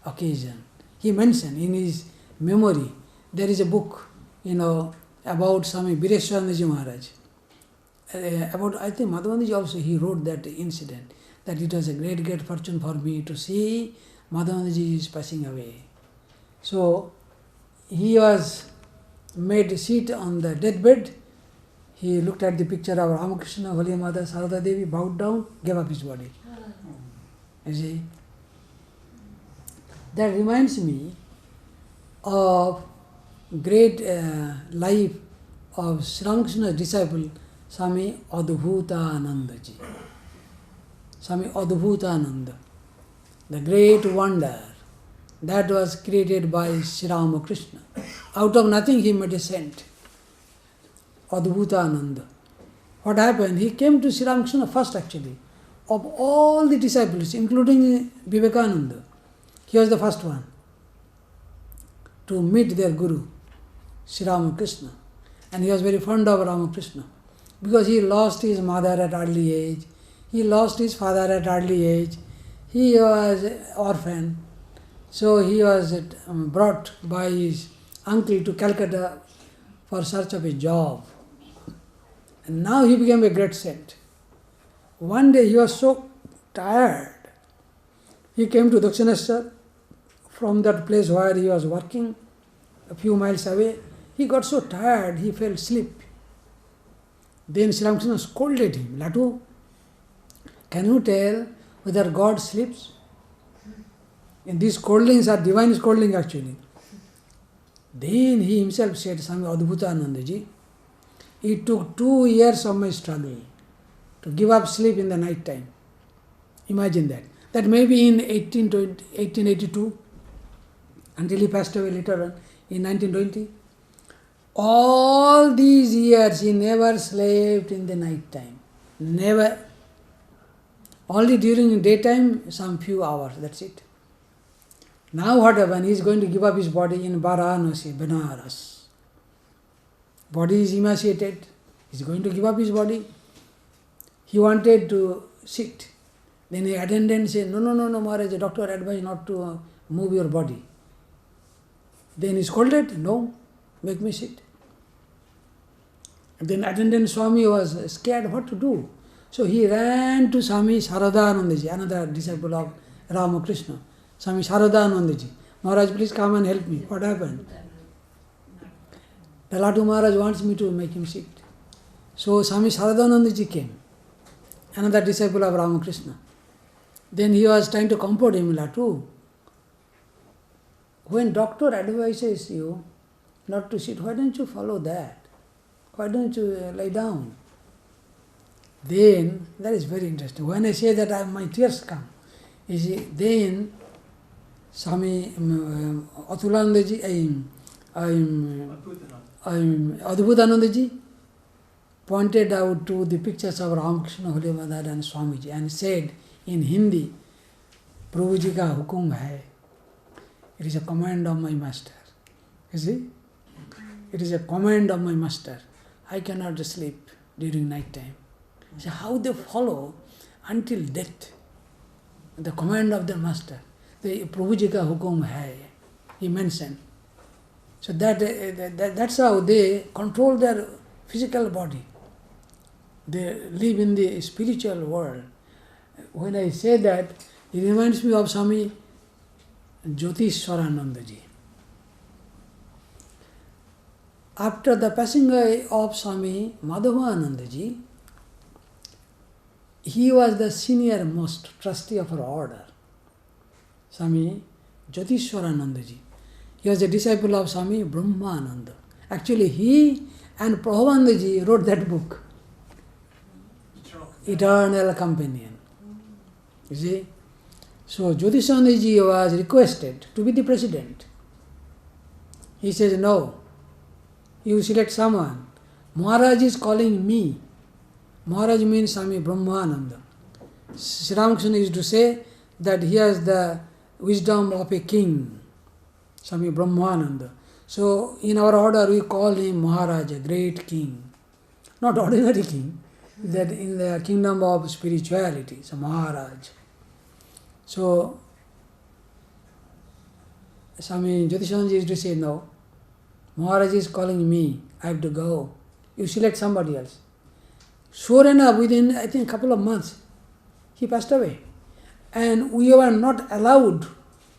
occasion. He mentioned in his memory, there is a book, about Swami Bireshwaraji Maharaj. I think Madhavanji also, he wrote that incident, that it was a great fortune for me to see Madhavanji is passing away. So, he was made to sit on the deathbed. He looked at the picture of Ramakrishna, Holy Mother, Sarada Devi, bowed down, gave up his body. You see? That reminds me of great life of Sri Ramakrishna's disciple, Swami Adbhutanandaji. Swami Adbhutananda, the great wonder that was created by Sri Ramakrishna. Out of nothing he made a saint. Adbhutananda. What happened? He came to Sri Ramakrishna first actually. Of all the disciples, including Vivekananda, he was the first one to meet their Guru, Sri Ramakrishna. And he was very fond of Ramakrishna because he lost his mother at early age, he lost his father at early age, he was orphan. So he was brought by his uncle to Calcutta for search of a job. And now he became a great saint. One day he was so tired. He came to Dakshineshwar from that place where he was working, a few miles away. He got so tired, he fell asleep. Then Sri Ramakrishna scolded him, Latu, can you tell whether God sleeps? And these scoldings are divine scolding actually. Then he himself said, Swami Adbhutanandaji, it took 2 years of my struggle to give up sleep in the night time. Imagine that. That may be in 1882, until he passed away later on in 1920. All these years he never slept in the night time. Never. Only during daytime, some few hours, that's it. Now what happened? He is going to give up his body in Varanasi, Benares. Body is emaciated. He is going to give up his body. He wanted to sit. Then the attendant said, no, Maharaj, the doctor advised not to move your body. Then he scolded, no, make me sit. Then attendant Swami was scared what to do. So he ran to Swami Santanandaji, another disciple of Ramakrishna. Swami Santanandaji, Maharaj, please come and help me. What happened? Latu Maharaj wants me to make him sit. So Swami Santanandaji came, another disciple of Ramakrishna. Then he was trying to comfort him, Latu. When doctor advises you not to sit, why don't you follow that? Why don't you lie down? Then, that is very interesting. When I say that my tears come, you see, then Swami Atulandaji, Adbhutanandaji pointed out to the pictures of Ramakrishna, Holy Mother and Swamiji and said in Hindi, Prabhuji ka hukum hai. It is a command of my master. You see? It is a command of my master. I cannot sleep during night time. So how they follow until death, the command of their master. The Prabhuji ka hukum hai, he mentioned. So that's how they control their physical body. They live in the spiritual world. When I say that, it reminds me of Swami Jyotishwaranandaji. After the passing away of Swami Madhavanandaji, he was the senior most trustee of our order, Swami Jyotishwaranandaji. He was a disciple of Swami Brahmananda. Actually, he and Prabhupandaji wrote that book, Eternal Companion. You see? So Jyotishwaranandaji was requested to be the president. He says, no, you select someone. Maharaj is calling me. Maharaj means Swami Brahmananda. Sri Ramakrishna used to say that he has the wisdom of a king, Swami Brahmananda. So in our order we call him Maharaj, a great king. Not ordinary king, that in the kingdom of spirituality, so Maharaj. So Swami Jyotishwaranandaji used to say, no, Maharaj is calling me, I have to go. You select somebody else. Sure enough, within I think couple of months, he passed away. And we were not allowed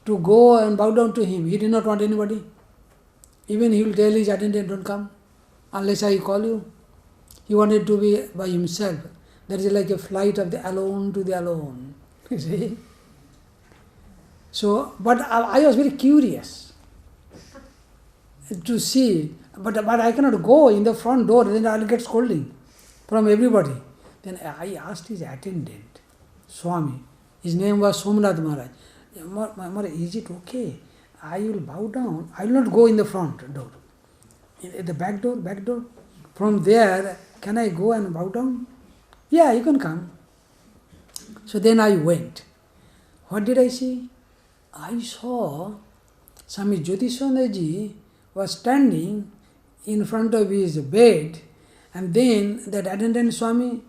to go and bow down to him. He did not want anybody. Even he will tell his attendant, don't come unless I call you. He wanted to be by himself. That is like a flight of the alone to the alone. You see? So, but I was very curious to see, but I cannot go in the front door, then I will get scolding from everybody. Then I asked his attendant, Swami, his name was Somnath Maharaj. Maharaj, is it okay? I will bow down. I will not go in the front door. At the back door. from there, can I go and bow down? Yeah, you can come. So then I went. What did I see? I saw Swami Santanandaji was standing in front of his bed, and then that attendant Swami,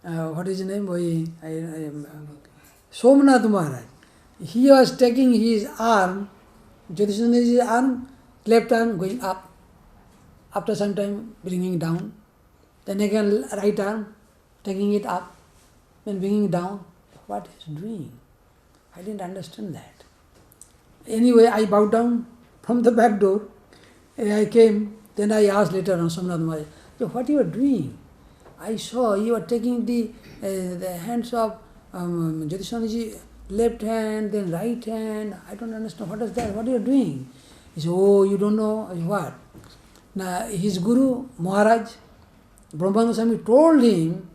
what is his name? Somnath Maharaj. He was taking his arm, Santanandaji's arm, left arm going up. After some time, bringing down. Then again, right arm, taking it up, then bringing down. What is doing? I didn't understand that. Anyway, I bowed down from the back door. I came, then I asked later on Somnath Maharaj, so what you are doing? I saw you are taking the hands of Santanandaji, left hand, then right hand. I don't understand. What is that? What you are doing? He said, oh, you don't know what? Now, his Guru, Maharaj, Brahmananda Swami told him,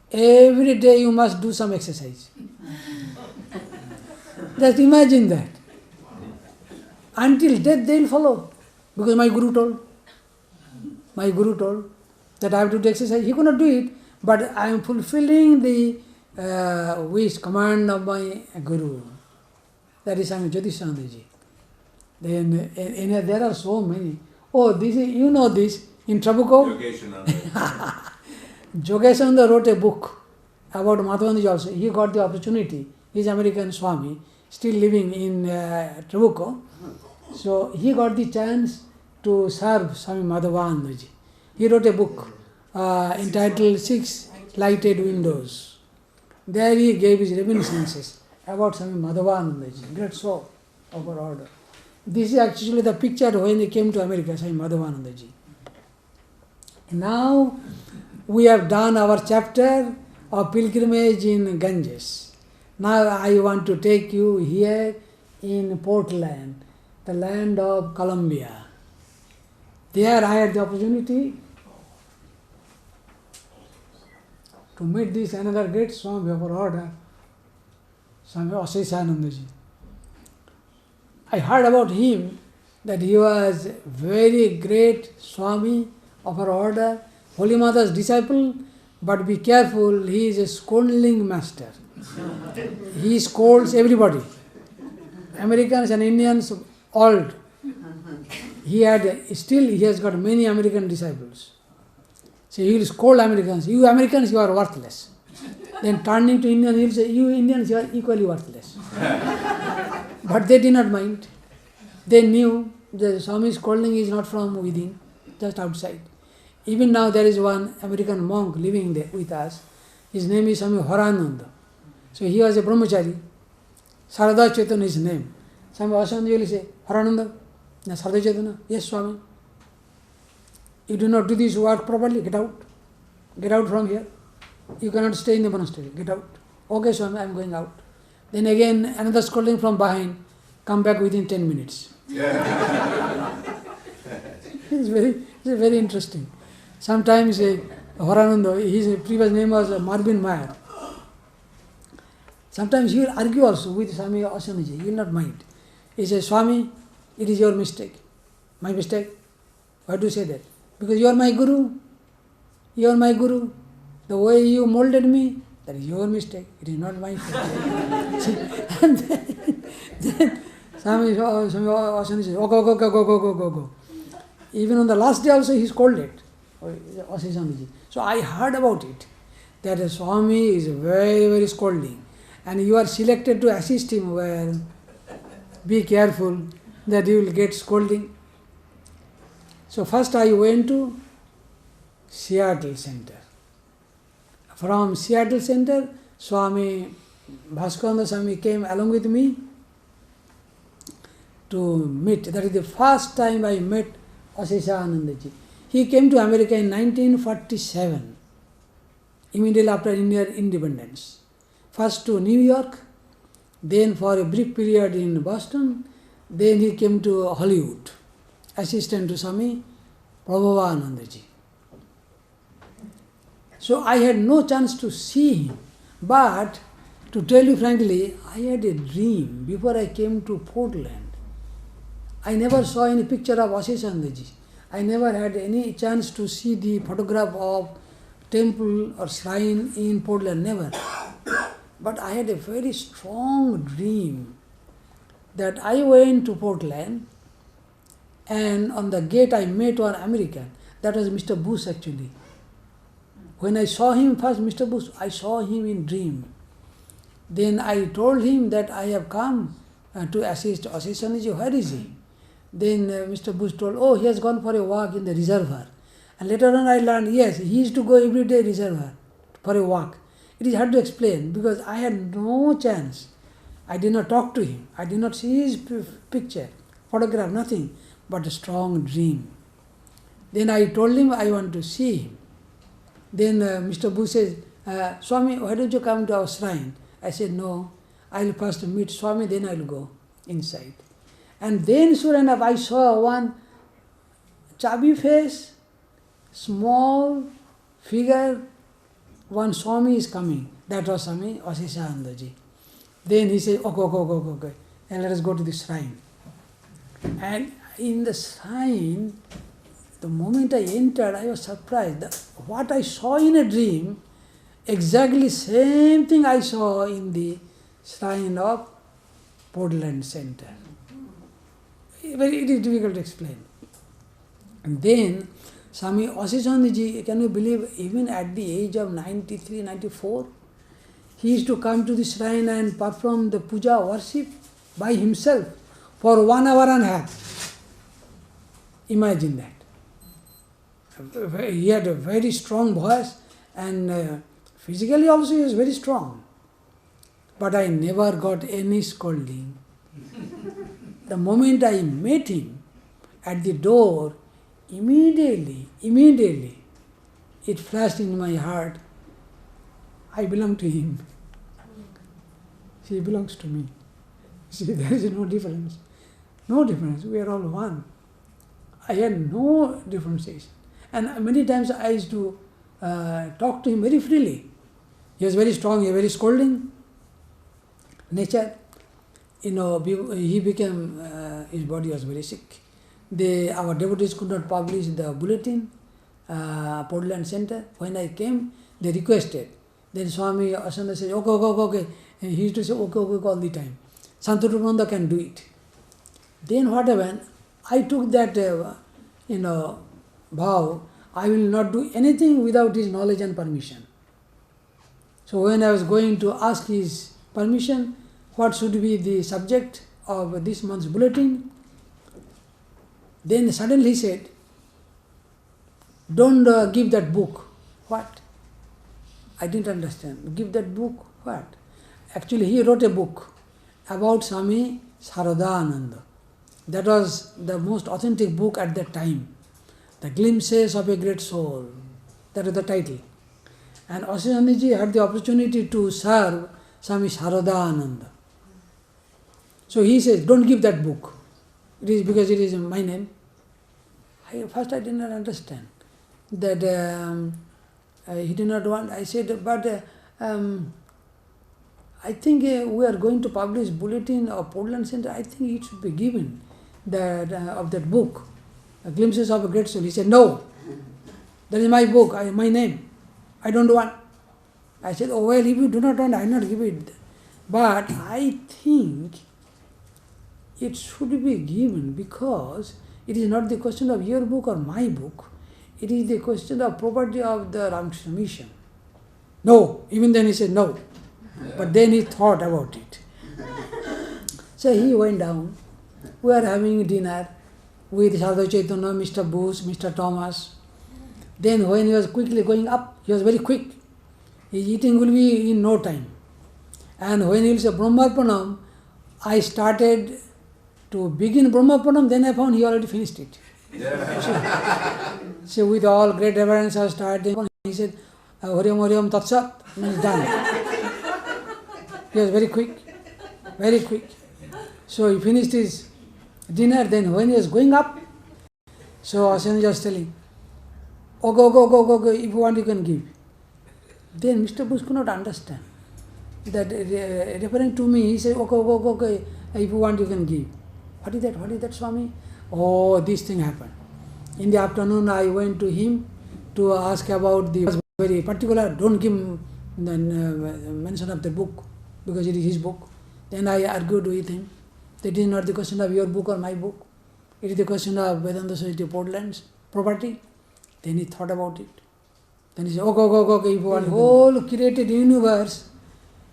every day you must do some exercise. Just imagine that. Until death they will follow. Because my Guru told that I have to do exercise. He could not do it, but I am fulfilling the wish, command of my Guru. That is Swami Santanandaji. Then there are so many. Oh, this is, you know this, in Trabuco? Yogeshananda wrote a book about Madhavanandaji also. He got the opportunity. He is American Swami, still living in Trabuco. So he got the chance to serve Swami Madhavanandaji. He wrote a book entitled 6 Lighted Windows. There he gave his reminiscences about Swami Madhavanandaji, great soul of our order. This is actually the picture when he came to America, Swami Madhavanandaji. Now we have done our chapter of pilgrimage in Ganges. Now I want to take you here in Portland, the land of Columbia. There I had the opportunity to meet this another great Swami of our order, Swami Santanandaji. I heard about him that he was very great Swami of our order, Holy Mother's disciple, but be careful, he is a scolding master. He scolds everybody. Americans and Indians, all. He has got many American disciples. So he will scold Americans. You Americans, you are worthless. Then turning to Indians, he will say, you Indians, you are equally worthless. But they did not mind. They knew the Swami's scolding is not from within, just outside. Even now there is one American monk living there with us. His name is Swami Horananda. So he was a brahmachari. Sarada Chaitanya is his name. Swami Santanandaji will say, Horananda, Sarada Chaitanya, yes Swami. You do not do this work properly, get out. Get out from here. You cannot stay in the monastery, get out. Okay Swami, I am going out. Then again another scolding from behind, come back within 10 minutes. It's very interesting. Sometimes Horananda, his previous name was Marvin Meyer. Sometimes he will argue also with Swami Santanandaji, he will not mind. He says, Swami, it is your mistake. My mistake? Why do you say that? Because you are my Guru. You are my Guru. The way you molded me, that is your mistake. It is not my mistake. And then Swami Santanandaji says, oh, go. Even on the last day also he scolded. So I heard about it, that a Swami is very, very scolding. And you are selected to assist him, well, be careful that you will get scolding. So first I went to Seattle Center. From Seattle Center, Swami Bhaskaranda Swami came along with me to meet. That is the first time I met Santanandaji. He came to America in 1947, immediately after India's independence. First to New York, then for a brief period in Boston, then he came to Hollywood, assistant to Swami Prabhupada. So I had no chance to see him, but to tell you frankly, I had a dream before I came to Portland. I never saw any picture of Santanandaji. I never had any chance to see the photograph of temple or shrine in Portland, never. But I had a very strong dream that I went to Portland and on the gate I met one American. That was Mr. Bush actually. When I saw him first, Mr. Bush, I saw him in dream. Then I told him that I have come to assist Swamiji. Where is he? Then Mr. Bush told, oh, he has gone for a walk in the reservoir. And later on I learned, yes, he used to go every day reservoir for a walk. It is hard to explain because I had no chance. I did not talk to him. I did not see his picture, photograph, nothing, but a strong dream. Then I told him I want to see him. Then Mr. Bush says, Swami, why don't you come to our shrine? I said, no, I will first meet Swami, then I will go inside. And then sure enough, I saw one chubby face, small figure, one Swami is coming. That was Swami Santanandaji. Then he said, okay, and let us go to the shrine. And in the shrine, the moment I entered, I was surprised. What I saw in a dream, exactly same thing I saw in the shrine of Portland Center. It is difficult to explain. And then Swami Santanandaji, can you believe, even at the age of 93, 94, he used to come to the shrine and perform the puja worship by himself for 1 hour and a half. Imagine that. He had a very strong voice and physically also he was very strong. But I never got any scolding. The moment I met him at the door, immediately, it flashed in my heart, I belong to him. He belongs to me. See, there is no difference. No difference. We are all one. I had no differentiation. And many times I used to talk to him very freely. He was very strong, he was very scolding nature. He became, his body was very sick. Our devotees could not publish the bulletin, Portland Center. When I came, they requested. Then Swami Santanandaji said, okay. And he used to say, okay, all the time. Shantarupananda can do it. Then what happened? I took that, vow, I will not do anything without his knowledge and permission. So when I was going to ask his permission, what should be the subject of this month's bulletin, then suddenly he said, don't give that book. What? I didn't understand. Give that book? What? Actually, he wrote a book about Swami Saradananda. That was the most authentic book at that time. The Glimpses of a Great Soul. That was the title. And Santanandaji had the opportunity to serve Swami Saradananda. So he says, don't give that book. It is because it is my name. First I did not understand that he did not want. I said, but I think we are going to publish bulletin of Portland Center. I think it should be given that of that book, Glimpses of a Great Soul. He said, no, that is my book, my name. I don't want. I said, oh well, if you do not want, I will not give it. But I think it should be given because it is not the question of your book or my book. It is the question of property of the Ramakrishna mission. No, even then he said no. But then he thought about it. So he went down. We are having dinner with Sadhu Chaitanya, Mr. Bush, Mr. Thomas. Then when he was quickly going up, he was very quick. His eating will be in no time. And when he will say Brahmarpanam, I started to begin Brahmarpanam, then I found he already finished it. So with all great reverence I started. He said, Hariam Hariam Tatsat, means done. He was very quick, very quick. So he finished his dinner, then when he was going up, so Asana was telling, oh go, if you want you can give. Then Mr. Bush could not understand. That referring to me, he said, okay, if you want you can give. What is that, Swami? Oh, this thing happened. In the afternoon, I went to him to ask about the very particular, don't give the mention of the book, because it is his book. Then I argued with him. That is not the question of your book or my book. It is the question of Vedanta Society Portland's property. Then he thought about it. Then he said, okay, if one whole created universe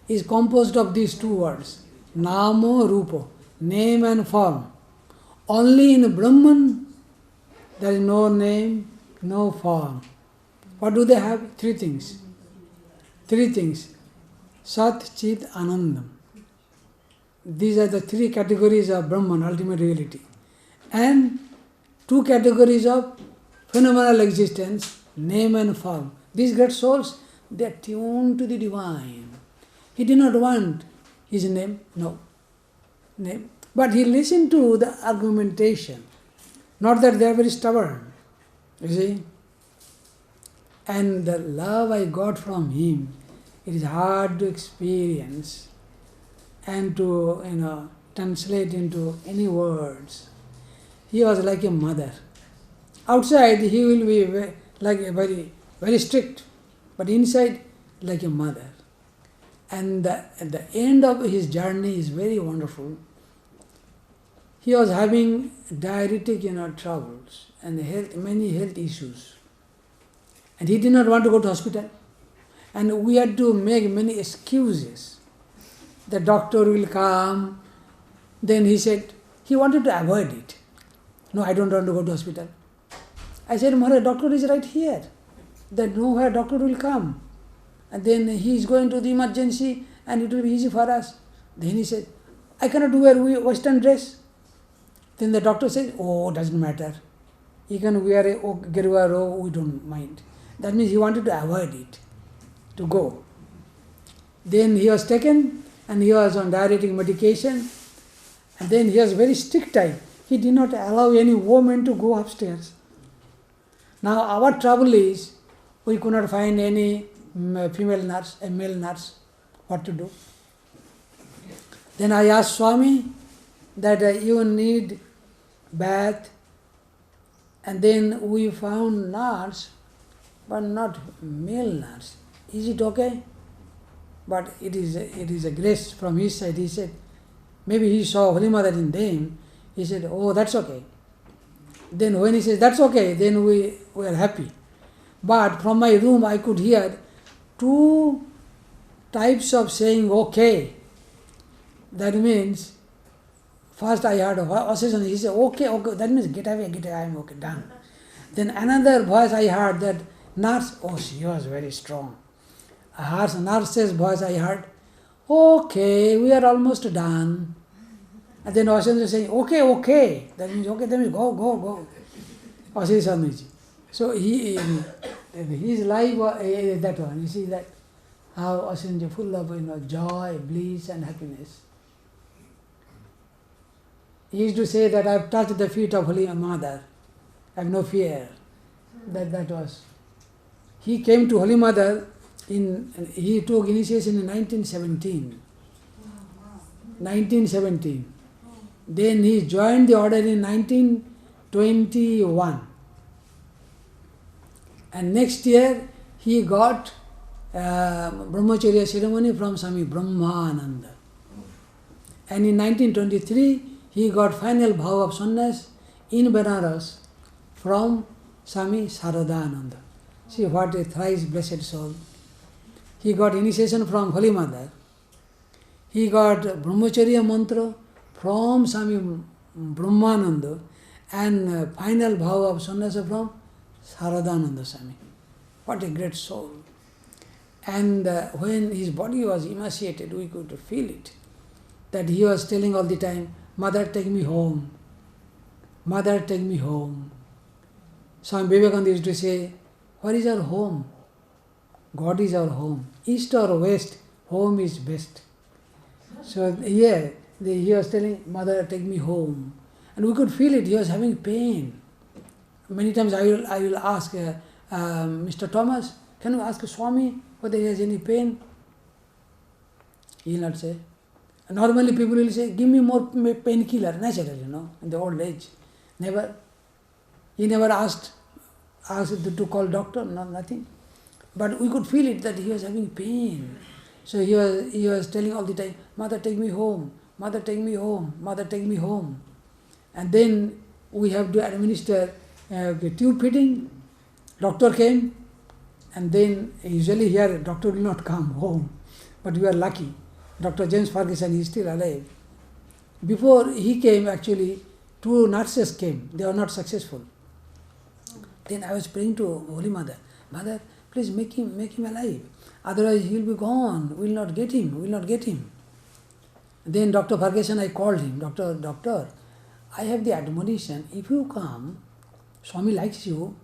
is composed of these two words, Namo Rupo, name and form. Only in Brahman there is no name, no form. What do they have? Three things. Sat, Chit, Anandam. These are the three categories of Brahman, ultimate reality. And two categories of phenomenal existence, name and form. These great souls, they are tuned to the divine. He did not want his name, no. Name. But he listened to the argumentation. Not that they are very stubborn, you see. And the love I got from him, it is hard to experience and to translate into any words. He was like a mother. Outside he will be like a very, very strict, but inside like a mother. And at the end of his journey is very wonderful. He was having diabetic troubles and many health issues. And he did not want to go to hospital. And we had to make many excuses. The doctor will come. Then he said, he wanted to avoid it. No, I don't want to go to hospital. I said, Maharaj, doctor is right here. That nowhere doctor will come. And then he is going to the emergency and it will be easy for us. Then he said, I cannot wear western dress. Then the doctor said, oh, doesn't matter. He can wear a gerua robe, we don't mind. That means he wanted to avoid it, to go. Then he was taken and he was on diuretic medication. And then he was very strict type. He did not allow any woman to go upstairs. Now our trouble is, we could not find any female nurse, a male nurse, what to do. Then I asked Swami that you need bath, and then we found nurse, but not male nurse. Is it okay? But it is a grace from his side. He said, maybe he saw Holy Mother in them. He said, oh, that's okay. Then when he says, that's okay, then we are happy. But from my room I could hear two types of saying okay. That means, first I heard oscillation, he said, okay, that means get away, I'm okay, done. Then another voice I heard, that nurse, oh, she was very strong. Her nurse's voice I heard, okay, we are almost done. And then oscillation is saying, okay, that means go. Oscillation is. So his life was that one. You see that how oscillation is full of joy, bliss and happiness. He used to say that I have touched the feet of Holy Mother. I have no fear. That was. He came to Holy Mother, he took initiation in 1917. 1917. Then he joined the order in 1921. And next year he got Brahmacharya ceremony from Swami Brahmananda. And in 1923 he got final bhav of sannyas in Benares from Swami Saradananda. See what a thrice blessed soul. He got initiation from Holy Mother. He got Brahmacharya mantra from Swami Brahmananda and final bhav of sannyas from Saradananda Swami. What a great soul. And when his body was emaciated, we could feel it. That he was telling all the time, Mother, take me home. Mother, take me home. Swami Vivekananda used to say, where is our home? God is our home. East or west, home is best. So he was telling, Mother, take me home. And we could feel it, he was having pain. Many times I will ask Mr. Thomas, can you ask Swami whether he has any pain? He will not say. Normally people will say, give me more painkiller, natural, in the old age. Never. He never asked to call doctor, no, nothing. But we could feel it that he was having pain. So he was telling all the time, Mother, take me home. Mother, take me home. Mother, take me home. And then we have to administer tube feeding. Doctor came, and then usually here doctor will not come home. But we are lucky. Dr. James Ferguson is still alive. Before he came, actually, 2 nurses came. They were not successful. Then I was praying to Holy Mother, Mother, please make him alive. Otherwise he will be gone. We will not get him. Then Dr. Ferguson, I called him, Doctor, I have the admonition, if you come, Swami likes you,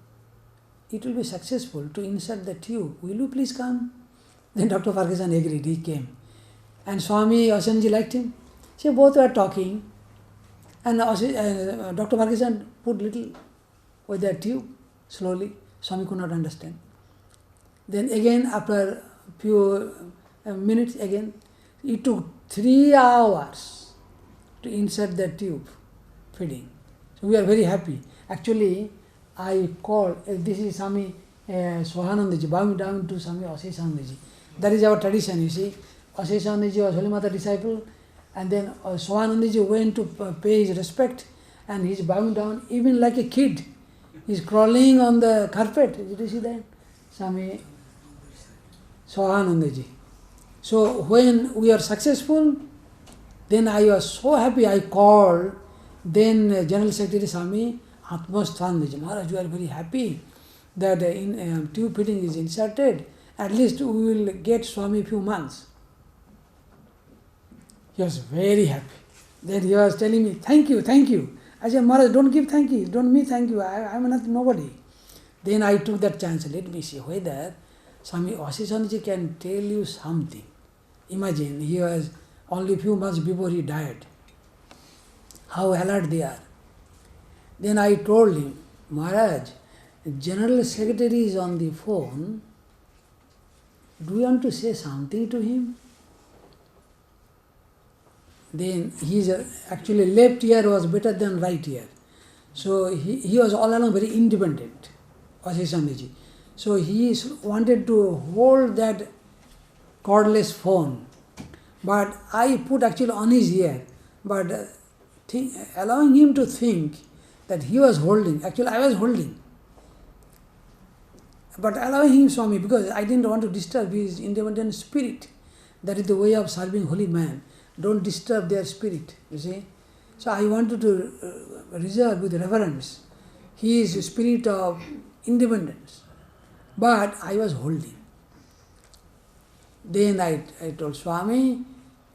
it will be successful to insert the tube. Will you please come? Then Dr. Ferguson agreed, he came. And Swami Santanandaji liked him. So both were talking. And Dr. Ferguson put little with that tube, slowly. Swami could not understand. Then again, after few minutes again, it took 3 hours to insert the tube feeding. So we are very happy. Actually, I called, this is Swami Swahanandaji, bowing down to Swami Santanandaji. That is our tradition, you see. Santanandaji was Holy Mother disciple, and then Swahanandaji went to pay his respect, and he's bowing down, even like a kid. He's crawling on the carpet. Did you see that? Swami Swahanandaji. So when we are successful, then I was so happy, I called then General Secretary Swami Santanandaji. Maharaj, you are very happy that tube feeding is inserted. At least we will get Swami few months. He was very happy. Then he was telling me, thank you. I said, Maharaj, don't give thank you. Don't me thank you. I am nobody. Then I took that chance. Let me see whether Swami Santanandaji can tell you something. Imagine, he was only few months before he died. How alert they are. Then I told him, Maharaj, General Secretary is on the phone. Do you want to say something to him? Then actually left ear was better than right ear. So he was all along very independent, Santanandaji. So he wanted to hold that cordless phone. But I put actually on his ear. But allowing him to think that he was holding, actually I was holding. But allowing him, Swami, because I didn't want to disturb his independent spirit. That is the way of serving holy man. Don't disturb their spirit, you see. So I wanted to reserve with reverence his spirit of independence. But I was holding. Then I told Swami,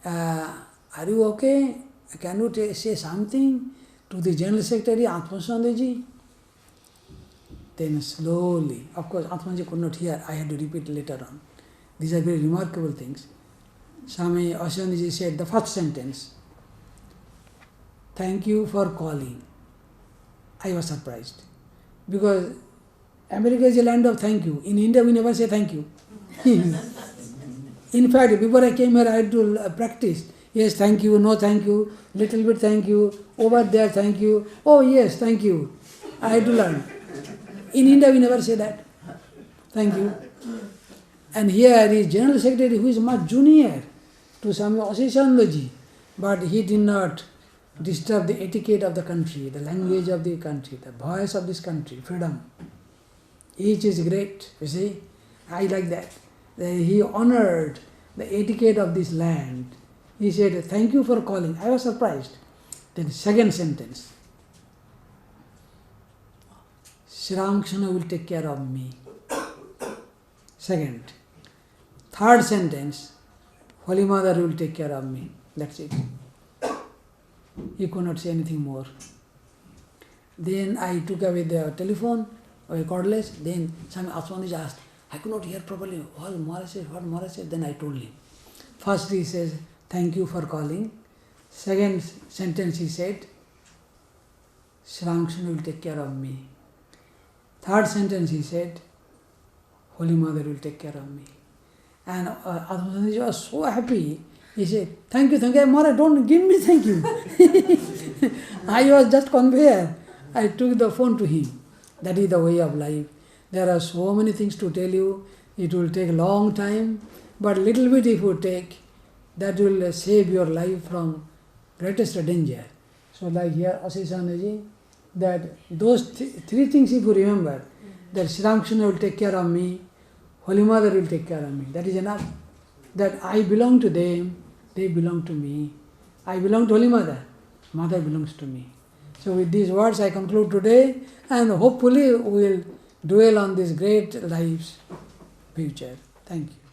are you okay? Can you say something to the General Secretary, Santanandaji? Then slowly, of course, Santanandaji could not hear. I had to repeat later on. These are very remarkable things. Swami Santanandaji said the first sentence, thank you for calling. I was surprised. Because America is a land of thank you. In India, we never say thank you. In fact, before I came here, I had to practice. Yes, thank you, no thank you, little bit thank you, over there thank you, oh yes, thank you. I had to learn. In India, we never say that. Thank you. And here is General Secretary who is much junior to Swami Santanandaji, but he did not disturb the etiquette of the country, the language of the country, the voice of this country, freedom. Each is great, you see. I like that. He honored the etiquette of this land. He said, thank you for calling. I was surprised. Then second sentence, Sri Ramakrishna will take care of me. Second. Third sentence, Holy Mother will take care of me. That's it. He could not say anything more. Then I took away the telephone, cordless. Then Swami Santanandaji asked, I could not hear properly. What Maharaj said? Then I told him. First he says, thank you for calling. Second sentence he said, Sri Ramakrishna will take care of me. Third sentence he said, Holy Mother will take care of me. And Santanandaji was so happy. He said, thank you, Maharaj, don't give me thank you. I was just conveyor. I took the phone to him. That is the way of life. There are so many things to tell you. It will take a long time, but little bit if you take, that will save your life from greatest danger. So like here, Asisanaji, that those three things if you remember, that Sri Ramakrishna will take care of me, Holy Mother will take care of me. That is enough. That I belong to them, they belong to me. I belong to Holy Mother, Mother belongs to me. So with these words I conclude today, and hopefully we will dwell on these great lives future. Thank you.